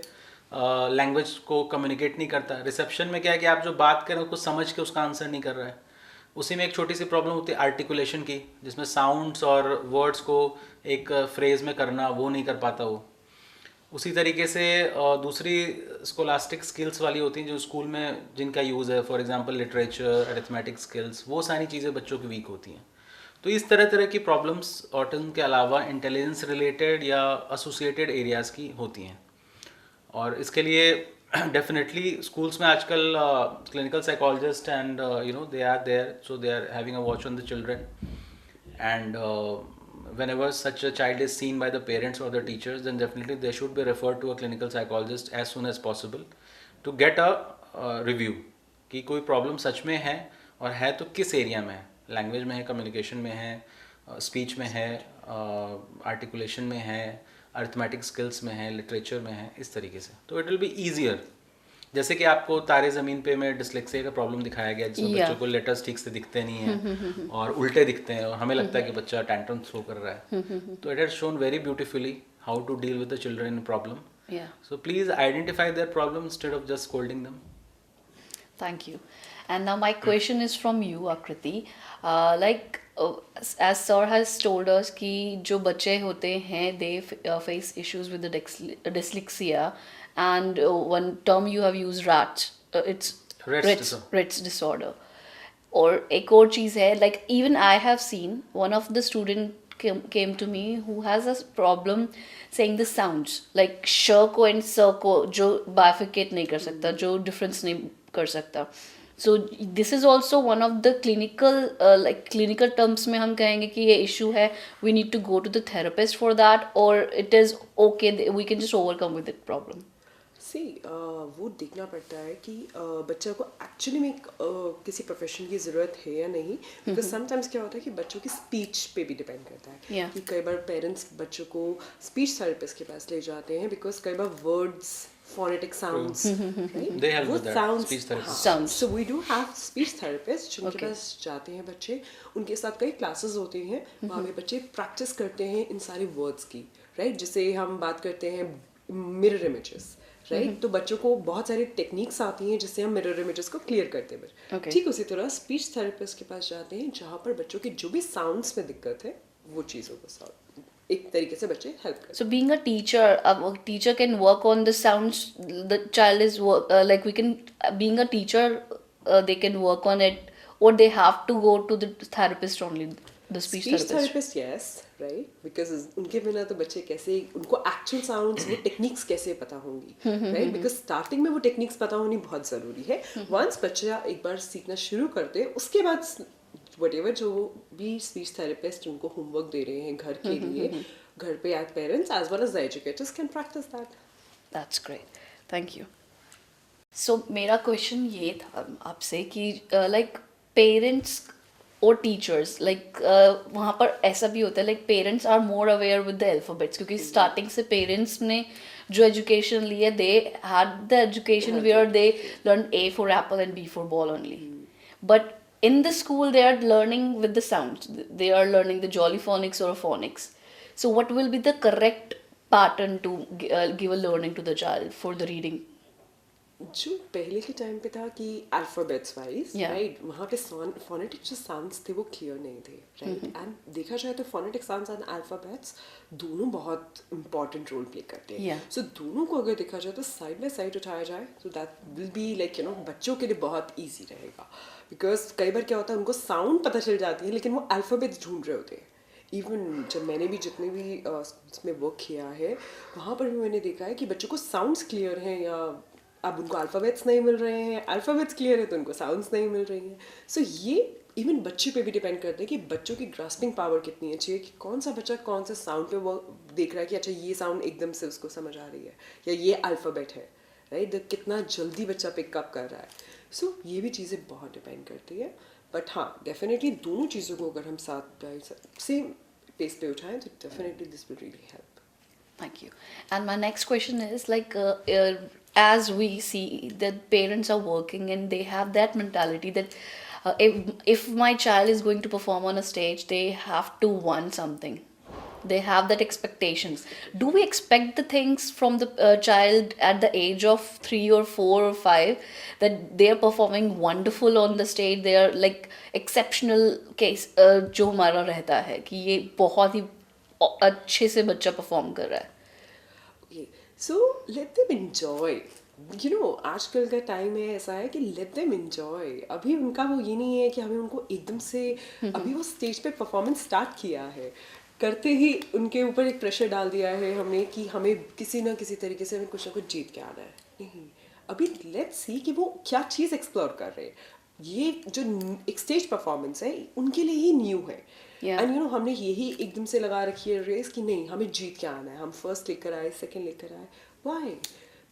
B: लैंग्वेज को कम्युनिकेट नहीं करता. रिसेप्शन में क्या है कि आप जो बात कर रहे हो उसको समझ के उसका आंसर नहीं कर रहा है. उसी में एक छोटी सी प्रॉब्लम होती है आर्टिकुलेशन की, जिसमें साउंड्स और वर्ड्स को एक फ्रेज में करना, वो नहीं कर पाता वो. उसी तरीके से दूसरी स्कोलास्टिक स्किल्स वाली होती हैं जो स्कूल में जिनका यूज़ है, for example literature, arithmetic skills, वो सारी चीज़ें बच्चों की वीक होती हैं. तो इस तरह की प्रॉब्लम्स ऑटिज्म के अलावा इंटेलिजेंस रिलेटेड या एसोसिएटेड एरियाज़ की होती हैं. और इसके लिए डेफिनेटली स्कूल्स में आजकल clinical psychologist and you know they are there, so they are having a watch on the children, and whenever such a child is seen by the parents or the teachers, then definitely they should be referred to a clinical psychologist as soon as possible to get a review कि कोई प्रॉब्लम सच में है, और है तो किस एरिया में है, लैंग्वेज में है, कम्युनिकेशन में है, स्पीच में है, आर्टिकुलेशन में है, अरिथमेटिक स्किल्स में है, लिटरेचर में है, इस तरीके से. तो इट विल बी ईजियर. जैसे कि आपको तारे ज़मीन पे में डिस्लेक्सिया का प्रॉब्लम दिखाया गया, जिसमें बच्चों को लेटर्स ठीक से दिखते नहीं हैं और उल्टे दिखते हैं, और हमें लगता है कि बच्चा टैंट्रम थ्रो कर रहा है. तो it has shown very beautifully how to deal with the children in problem,
A: Yeah.
B: So please identify their problem instead of just scolding them.
A: Thank you. And now my question is from you, Akriti. As sir has told us कि जो बच्चे होते हैं they face issues with the dyslexia, and one term you have used it's Rett's disorder. और एक और चीज़ है, like even I have seen one of the student came to me who has a problem saying the sounds like sh को and s को जो bifurcate नहीं कर सकता, जो difference नहीं कर सकता. So this is also one of the clinical terms में हम कहेंगे कि ये issue है, we need to go to the therapist for that, or it is okay, we can just overcome with that problem.
C: वो देखना पड़ता है कि बच्चा को एक्चुअली में किसी प्रोफेशन की ज़रूरत है या नहीं, बिकॉज समटाइम्स क्या होता है कि बच्चों की स्पीच पे भी डिपेंड करता है.
A: Yeah.
C: कि कई बार पेरेंट्स बच्चों को स्पीच थेरेपिस्ट के पास ले जाते हैं बिकॉज कई बार words phonetic sounds
B: They help with that, speech therapist.
A: Sounds.
C: So we do have speech therapist जिनके पास जाते हैं बच्चे, उनके साथ कई क्लासेस होती हैं, वहाँ पे बच्चे प्रैक्टिस करते हैं इन सारे वर्ड्स की, राइट. जिसे हम बात करते हैं मिरर इमेजेस, राइट. तो बच्चों को बहुत सारी टेक्निक्स आती हैं जिससे हम मिरर इमेजेस को क्लियर करते हैं.
A: Okay.
C: ठीक उसी तरह स्पीच थेरेपिस्ट के पास जाते हैं जहाँ पर बच्चों की जो भी साउंड्स में दिक्कत है वो चीज़ों को एक तरीके से बच्चे हेल्प करते हैं.
A: So being a teacher can work on the sounds. The child is like we can being a teacher, they can work on it, or they have to go to the therapist only, the speech therapist.
C: Therapist yes, right, because उनके बिना तो बच्चे कैसे, उनको एक्चुअल साउंड्स वो टेक्निक्स कैसे पता होंगी, राइट. बिकॉज स्टार्टिंग में वो टेक्निक्स पता होनी बहुत ज़रूरी है. वंस बच्चा एक बार सीखना शुरू करते उसके बाद whatever जो भी स्पीच थेरेपिस्ट उनको होमवर्क दे रहे हैं घर के लिए, घर पे as parents as well as the educators can practice that.
A: That's great. Thank you. So मेरा क्वेश्चन ये था आपसे कि like parents और टीचर्स वहाँ पर ऐसा भी होता है like parents are more aware with the alphabets, क्योंकि starting से parents ने जो education ली है they had the education where they learned A for apple and B for ball only. But in the school they are learning with the sounds, they are learning the jolly phonics or phonics. So what will be the correct pattern to give a learning to the child for the reading?
C: जो पहले के टाइम पे था कि अल्फाबेट्स वाइज,
A: Yeah.
C: राइट, वहाँ पे फोनेटिक जो साउंड्स थे वो क्लियर नहीं थे, राइट. एंड देखा जाए तो फोनेटिक साउंड्स एंड अल्फाबेट्स दोनों बहुत इंपॉर्टेंट रोल प्ले करते हैं.
A: Yeah.
C: सो दोनों को अगर देखा जाए तो साइड बाय साइड उठाया जाए तो दैट विल बी लाइक बच्चों के लिए बहुत ईजी रहेगा. बिकॉज कई बार क्या होता है उनको साउंड पता चल जाती है लेकिन वो अल्फाबेट्स ढूंढ रहे होते हैं. इवन जब मैंने भी जितने भी इसमें वर्क किया है वहाँ पर भी मैंने देखा है कि बच्चों को साउंड्स क्लियर हैं या अब उनको अल्फ़ाबेट्स नहीं मिल रहे हैं, अल्फ़ाबेट्स क्लियर है तो उनको साउंड्स नहीं मिल रही हैं. सो ये इवन बच्चे पे भी डिपेंड करता है कि बच्चों की ग्रास्पिंग पावर कितनी अच्छी है, कि कौन सा बच्चा कौन सा साउंड पे वो देख रहा है कि अच्छा ये साउंड एकदम से उसको समझ आ रही है या ये अल्फ़ाबेट है, राइट. कितना जल्दी बच्चा पिकअप कर रहा है. सो ये भी चीज़ें बहुत डिपेंड करती है. बट हाँ, डेफिनेटली दोनों चीज़ों को अगर हम साथ सेम पेस पे उठाएं तो definitely this will really help.
A: Thank you. And my next question is as we see that parents are working and they have that mentality that if my child is going to perform on a stage, they have to want something. They have that expectations. Do we expect the things from the child at the age of 3 or 4 or 5 that they are performing wonderful on the stage? They are like exceptional case जो हमारा रहता है कि ये बहुत ही अच्छे से बच्चा परफॉर्म कर रहा है.
C: Okay, so let them enjoy. आजकल का टाइम है ऐसा है कि let them enjoy. अभी उनका वो ये नहीं है कि हमें उनको एकदम से अभी वो स्टेज पे परफॉर्मेंस स्टार्ट किया है, करते ही उनके ऊपर एक प्रेशर डाल दिया है हमने कि हमें किसी ना किसी तरीके से हमें कुछ ना कुछ जीत के आना है. नहीं, अभी लेट्स सी कि वो क्या चीज़ एक्सप्लोर कर रहे हैं. ये जो एक स्टेज परफॉर्मेंस है उनके लिए ही न्यू है.
A: Yeah.
C: एंड हमने यही एकदम से लगा रखी है रेस कि नहीं हमें जीत के आना है, हम फर्स्ट लेकर आए, सेकंड लेकर आए. व्हाई?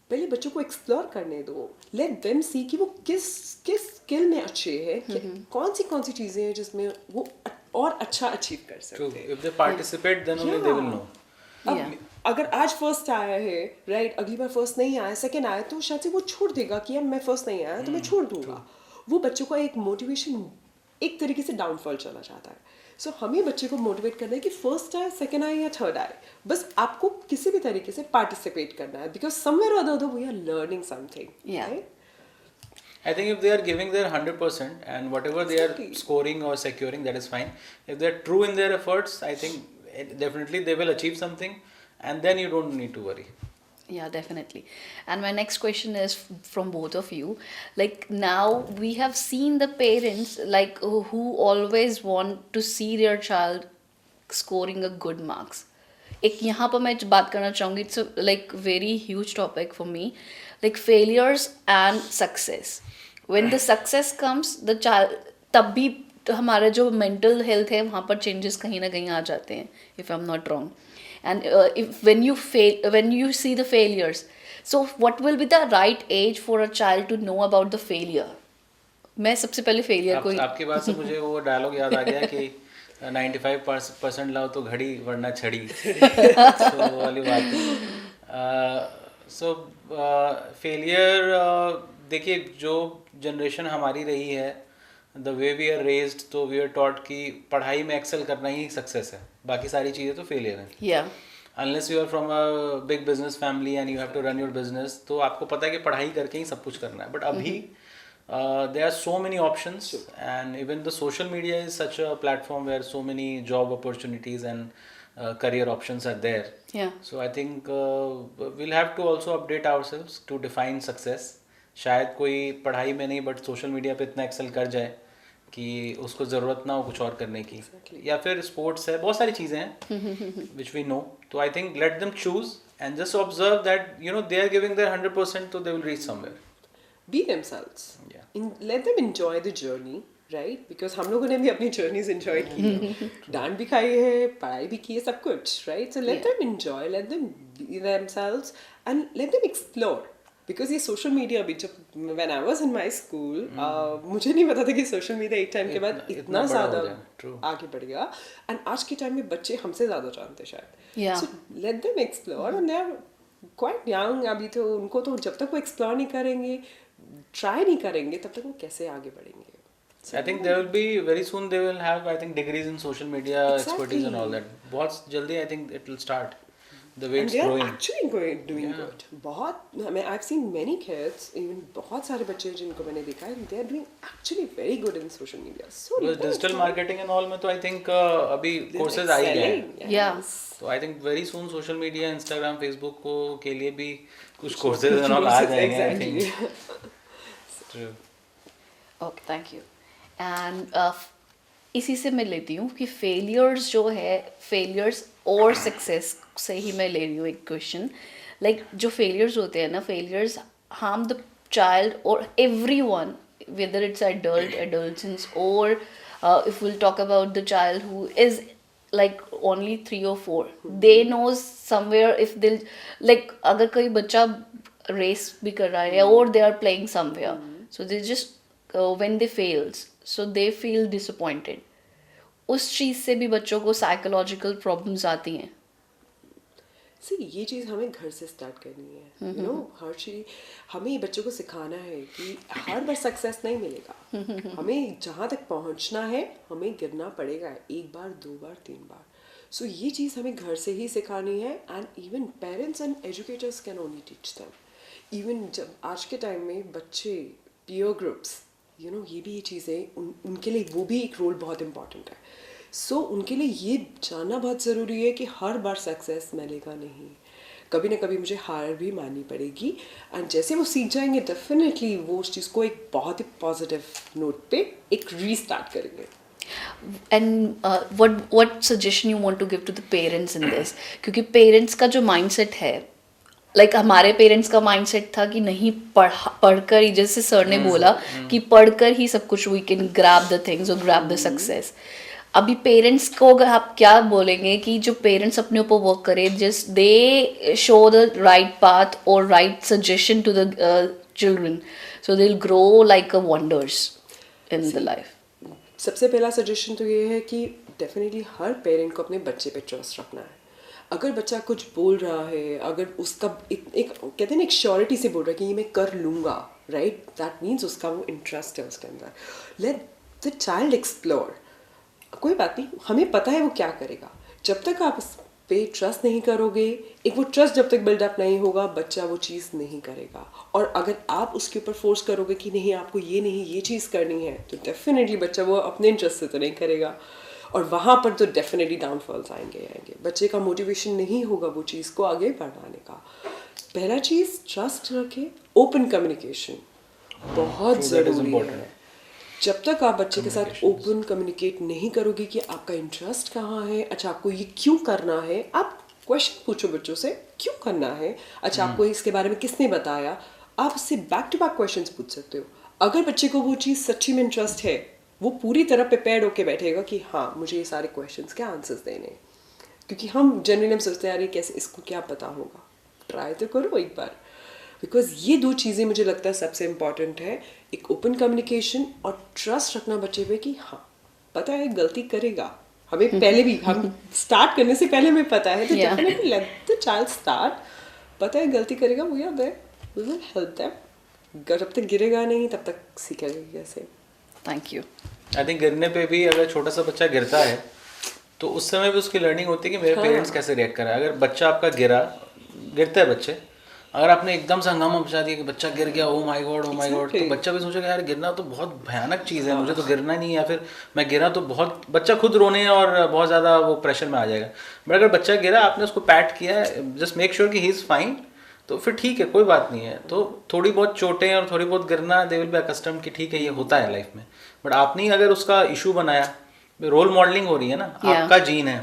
C: पहले बच्चों को एक्सप्लोर करने दो. लेट देम सी कि वो किस स्किल में अच्छे हैं, कौन सी चीज़ें हैं जिसमें वो और अच्छा अचीव कर सकते हैं.
B: If they participate, then only they will know.
C: अब
A: Yeah.
C: अगर आज फर्स्ट आया है, राइट, अगली बार फर्स्ट नहीं आया, सेकंड आया, तो शायद से वो छोड़ देगा कि अब मैं फर्स्ट नहीं आया तो मैं छोड़ दूंगा. वो बच्चों का एक मोटिवेशन एक तरीके से डाउनफॉल चला जाता है. सो हमें बच्चे को मोटिवेट करना है कि फर्स्ट आए, सेकेंड आए या थर्ड आए, बस आपको किसी भी तरीके से पार्टिसिपेट करना है, because somewhere or the other we are learning something.
A: Yeah.
B: I think if they are giving their 100% and whatever they are
C: Exactly.
B: scoring or securing, that is fine. If they are true in their efforts, I think definitely they will achieve something, and then you don't need to worry.
A: Yeah, definitely. And my next question is from both of you. Like now we have seen the parents like who always want to see their child scoring a good marks. एक यहाँ पर मैं बात करना चाहूँगी, it's like very huge topic for me, like failures and success. When the success comes the child, तब भी तो हमारा जो मेंटल हेल्थ है वहाँ पर चेंजेस कहीं ना कहीं आ जाते हैं, if I am not wrong. And if when you see the failures, so what will be the right age for a child to know about the failure? मैं सबसे पहले failure को
B: आपकी बात से मुझे वो डायलॉग याद आ गया कि 95% लाओ तो घड़ी वरना छड़ी. So वो वाली बात. So failure, देखिए जो जनरेशन हमारी रही है, the way we are raised, तो वी आर टॉट कि पढ़ाई में एक्सेल करना ही सक्सेस है, बाकी सारी चीज़ें तो फेलियर हैं.
A: yeah
B: unless you are from a big business family and you have to run your business, तो आपको पता है कि पढ़ाई करके ही सब कुछ करना है. बट अभी there are so many options and even the social media is such a platform where so many job opportunities and career options are there.
A: yeah
B: So I think we'll have to also update ourselves to define success. शायद कोई पढ़ाई में नहीं बट सोशल मीडिया पे इतना एक्सेल कर जाए कि उसको ज़रूरत ना हो कुछ और करने की. या फिर स्पोर्ट्स है, बहुत सारी चीज़ें हैं विच वी नो. तो I think let them choose and just observe that you know they are giving their 100%, तो they will reach somewhere.
C: Be themselves. Let them enjoy the journey, right? Because हम लोगों ने भी अपनी journeys enjoy की है, डांट भी खाई है, पढ़ाई भी की है, सब कुछ, right? So let them enjoy, let them be themselves and let them explore. Because ये सोशल मीडिया भी जब when I was in my school, मुझे नहीं पता था कि सोशल मीडिया एक टाइम के बाद इतना
B: बड़ा हो
C: ज़्यादा
B: जाए.
C: आगे बढ़ गया. एंड आज के टाइम में बच्चे हमसे ज़्यादा जानते शायद.
A: Yeah.
C: So let them explore and they are quite young. अभी तो उनको तो जब तक वो explore नहीं करेंगे, try नहीं करेंगे, तब तक वो कैसे आगे बढ़ेंगे.
B: I think there will be very soon they will have I think degrees in social media expertise and all that. बहुत जल्दी I think it will start the way
C: And
B: it's
C: they are
B: growing.
C: actually doing
B: Yeah.
C: good. बहुत I've seen many kids, even बहुत सारे बच्चे जिनको मैंने देखा है, they are doing actually very good in social media. So
B: Because digital marketing and all में तो I think अभी courses आ ही गए हैं.
A: Yeah.
B: So I think very soon social media, Instagram, Facebook को के लिए भी कुछ courses and all आ जाएंगे. I think. True.
A: okay thank you. and इसी से मैं लेती हूँ कि फेलियर्स जो है, फेलियर्स और सक्सेस से ही मैं ले रही हूँ एक क्वेश्चन. लाइक जो फेलियर्स होते हैं ना, फेलियर्स हार्म द चाइल्ड और every one, whether it's adolescents or if we'll talk about the child who is like only 3 or 4, they knows somewhere if they'll like अगर कोई बच्चा रेस भी कर रहा है or they are playing somewhere, so they just when they fails so they feel disappointed. उस चीज़ से भी बच्चों को साइकोलॉजिकल प्रॉब्लम्स आती हैं.
C: See, ये चीज़ हमें घर से स्टार्ट करनी है. यू नो, हर चीज़ हमें बच्चों को सिखाना है कि हर बार सक्सेस नहीं मिलेगा. हमें जहाँ तक पहुँचना है हमें गिरना पड़ेगा, 1 बार 2 बार 3 बार. सो ये चीज़ हमें घर से ही सिखानी है. And even parents and educators can only teach them. Even जब आज के टाइम में बच्चे पीयर ग्रुप्स, यू नो, ये भी ये चीज़ें उनके लिए वो भी एक रोल बहुत इम्पॉर्टेंट है. सो उनके लिए ये जानना बहुत ज़रूरी है कि हर बार सक्सेस मिलेगा नहीं, कभी ना कभी मुझे हार भी माननी पड़ेगी. एंड जैसे वो सीख जाएंगे डेफिनेटली वो उस चीज़ को एक बहुत ही पॉजिटिव नोट पे एक रीस्टार्ट करेंगे.
A: And what suggestion you want to give to the parents in this? क्योंकि पेरेंट्स का जो माइंडसेट है, लाइक हमारे पेरेंट्स का माइंडसेट था कि नहीं पढ़कर ही, जैसे सर ने बोला कि पढ़कर ही सब कुछ we can grab the things और ग्रैब द सक्सेस. अभी पेरेंट्स को अगर आप क्या बोलेंगे कि जो पेरेंट्स अपने ऊपर वर्क करें, just they show the right path और right suggestion to the children, so they will grow like a wonders in the life.
C: सबसे पहला सजेशन तो ये है कि डेफिनेटली हर पेरेंट को अपने बच्चे पे ट्रस्ट रखना है. अगर बच्चा कुछ बोल रहा है, अगर उसका एक कहते हैं ना, एक श्योरिटी से बोल रहा है कि ये मैं कर लूँगा, राइट, दैट मीन्स उसका वो इंटरेस्ट है उसके अंदर. Late the child explore. कोई बात नहीं, हमें पता है वो क्या करेगा। जब तक आप उस पे ट्रस्ट नहीं करोगे, एक वो ट्रस्ट जब तक बिल्डअप नहीं होगा, बच्चा वो चीज़ नहीं करेगा। और अगर आप उसके ऊपर फोर्स करोगे कि नहीं आपको ये नहीं ये चीज़ करनी है, तो डेफिनेटली बच्चा वो अपने इंटरेस्ट से तो नहीं करेगा, और वहाँ पर तो डेफिनेटली डाउनफॉल्स आएंगे। बच्चे का मोटिवेशन नहीं होगा वो चीज़ को आगे बढ़ाने का। पहला चीज़ ट्रस्ट रखें, ओपन कम्युनिकेशन बहुत ज़रूरी है। जब तक आप बच्चे के साथ ओपन कम्युनिकेट नहीं करोगे कि आपका इंटरेस्ट कहाँ है, अच्छा आपको ये क्यों करना है, आप क्वेश्चन पूछो बच्चों से क्यों करना है, अच्छा आपको इसके बारे में किसने बताया, आप उससे बैक टू बैक क्वेश्चंस पूछ सकते हो। अगर बच्चे को वो चीज़ सच्ची में इंटरेस्ट है, वो पूरी तरह प्रिपेयर्ड होके बैठेगा कि हाँ मुझे ये सारे क्वेश्चंस के आंसर्स देने हैं। क्योंकि हम जनरली हम सोचते हैं यार कैसे इसको क्या पता होगा, ट्राई तो करो एक बार। बिकॉज ये दो चीज़ें मुझे लगता है सबसे इम्पॉर्टेंट है, एक ओपन कम्युनिकेशन और ट्रस्ट रखना बच्चे पे कि हाँ पता है गलती करेगा, हमें पहले भी हम स्टार्ट करने से पहले हमें पता है, तो definitely let the child start, पता है गलती करेगा, we are there, we will help them. जब तक गिरेगा नहीं तब तक सीखेगा कैसे।
A: Thank you.
B: आई थिंक गिरने पे भी अगर छोटा सा बच्चा गिरता है तो उस समय भी उसकी लर्निंग होती है कि मेरे पेरेंट्स कैसे रिएक्ट कर रहे हैं। अगर बच्चा आपका गिरता है बच्चे, अगर आपने एकदम से हंगामा मचा दिया कि बच्चा गिर गया, ओ माय गॉड, तो बच्चा भी सोचेगा यार गिरना तो बहुत भयानक चीज़ है, मुझे तो गिरना नहीं है, या फिर मैं गिरा तो बहुत, बच्चा खुद रोने और बहुत ज़्यादा वो प्रेशर में आ जाएगा। बट अगर बच्चा गिरा, आपने उसको पैट किया है, जस्ट मेक श्योर कि ही इज़ फाइन, तो फिर ठीक है, कोई बात नहीं है। तो थोड़ी बहुत चोटें और थोड़ी बहुत गिरना, दे विल बी अकस्टम्ड कि ठीक है ये होता है लाइफ में। बट आपने ही अगर उसका इशू बनाया, रोल मॉडलिंग हो रही है ना, आपका जीन है,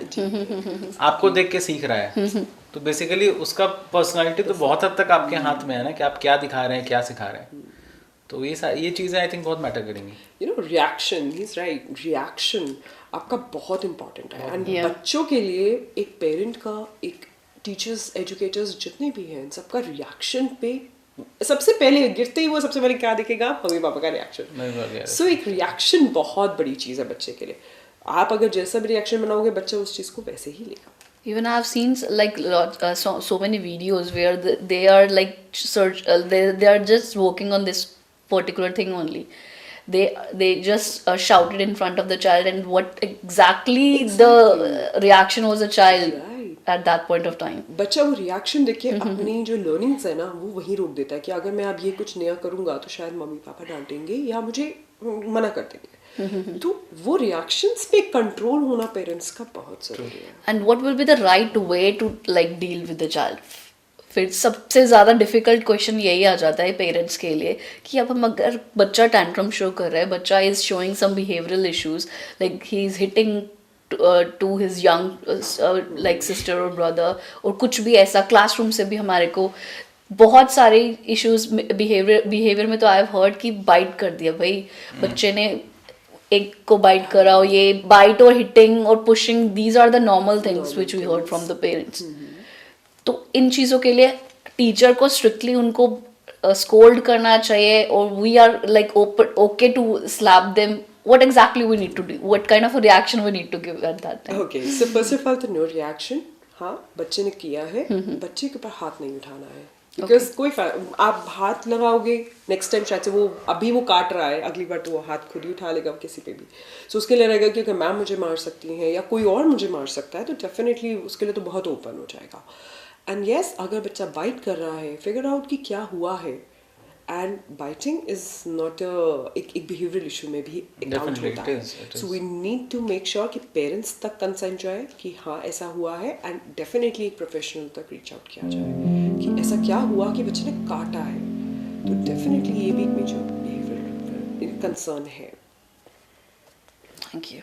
B: आपको देख के सीख रहा है, तो बेसिकली उसका पर्सनालिटी तो बहुत हद तक आपके हाथ में है ना, कि आप क्या दिखा रहे हैं, क्या सिखा रहे हैं। तो ये चीज़ें आई थिंक बहुत मैटर करेंगी।
C: You know reaction, he is right, reaction आपका बहुत इंपॉर्टेंट है। एंड बच्चों के लिए एक पेरेंट का, एक टीचर्स, एजुकेटर्स जितने भी हैं, सबका रिएक्शन पे सबसे पहले गिरते ही वो सबसे पहले क्या दिखेगा, मम्मी पापा का रिएक्शन। सो एक रिएक्शन बहुत बड़ी चीज़ है बच्चे के लिए। आप अगर जैसा भी रिएक्शन बनाओगे, बच्चा उस चीज़ को वैसे ही लेगा।
A: Even I've seen like so many videos where they are like they are just working on this particular thing only. They just shouted in front of the child, and what exactly the reaction was a child at that point of time.
C: बच्चा वो रिएक्शन देख के अपनी जो लर्निंग्स है ना वो वहीं रोक देता है कि अगर मैं अब ये कुछ नया करूँगा तो शायद मम्मी पापा डांटेंगे या मुझे मना कर देंगे। तो वो रिएक्शंस पे कंट्रोल होना पेरेंट्स का बहुत जरूरी है।
A: And what will be the right way to like deal with the child? फिर सबसे ज़्यादा डिफिकल्ट क्वेश्चन यही आ जाता है पेरेंट्स के लिए कि अब हम अगर बच्चा टैंट्रम शो कर रहा है, बच्चा is showing some behavioural issues, like he is hitting to his young like sister और ब्रदर, और कुछ भी ऐसा, क्लासरूम से भी हमारे को बहुत सारे इश्यूज बिहेवियर में तो आई हैव हर्ड कि बाइट कर दिया भाई, बच्चे ने एक को बाइट करा, और ये बाइट और हिटिंग और pushing, these are the normal things which we heard from the parents. तो इन चीज़ों के लिए टीचर को स्ट्रिक्टली उनको स्कोल्ड करना चाहिए, और we are like okay to slap them, what exactly we need to do, what kind of a reaction we need to give at that time?
C: Okay, so first of all the no reaction, हाँ बच्चे ने किया है, बच्चे के ऊपर हाथ नहीं उठाना है, बिकॉज कोई आप हाथ लगाओगे नेक्स्ट टाइम शायद से वो अभी वो काट रहा है, अगली बार तो वो हाथ खुद ही उठा लेगा किसी पे भी। सो उसके लिए रहेगा कि अगर मैम मुझे मार सकती हैं या कोई और मुझे मार सकता है, तो डेफिनेटली उसके लिए तो बहुत ओपन हो जाएगा। एंड येस, अगर बच्चा बाइट कर रहा है, फिगर आउट कि क्या हुआ है, एंड बाइटिंग इज नॉट एक बिहेवियरल इशू में भी काउंट होता है। So we need to make sure कि पेरेंट्स तक कंसर्न जाए कि हाँ ऐसा हुआ है, एंड डेफिनेटली एक प्रोफेशनल तक रीच आउट किया जाए कि ऐसा क्या हुआ कि बच्चे ने काटा है। तो डेफिनेटली ये भी एक मेजर बिहेवियरल कंसर्न है।
A: Thank you.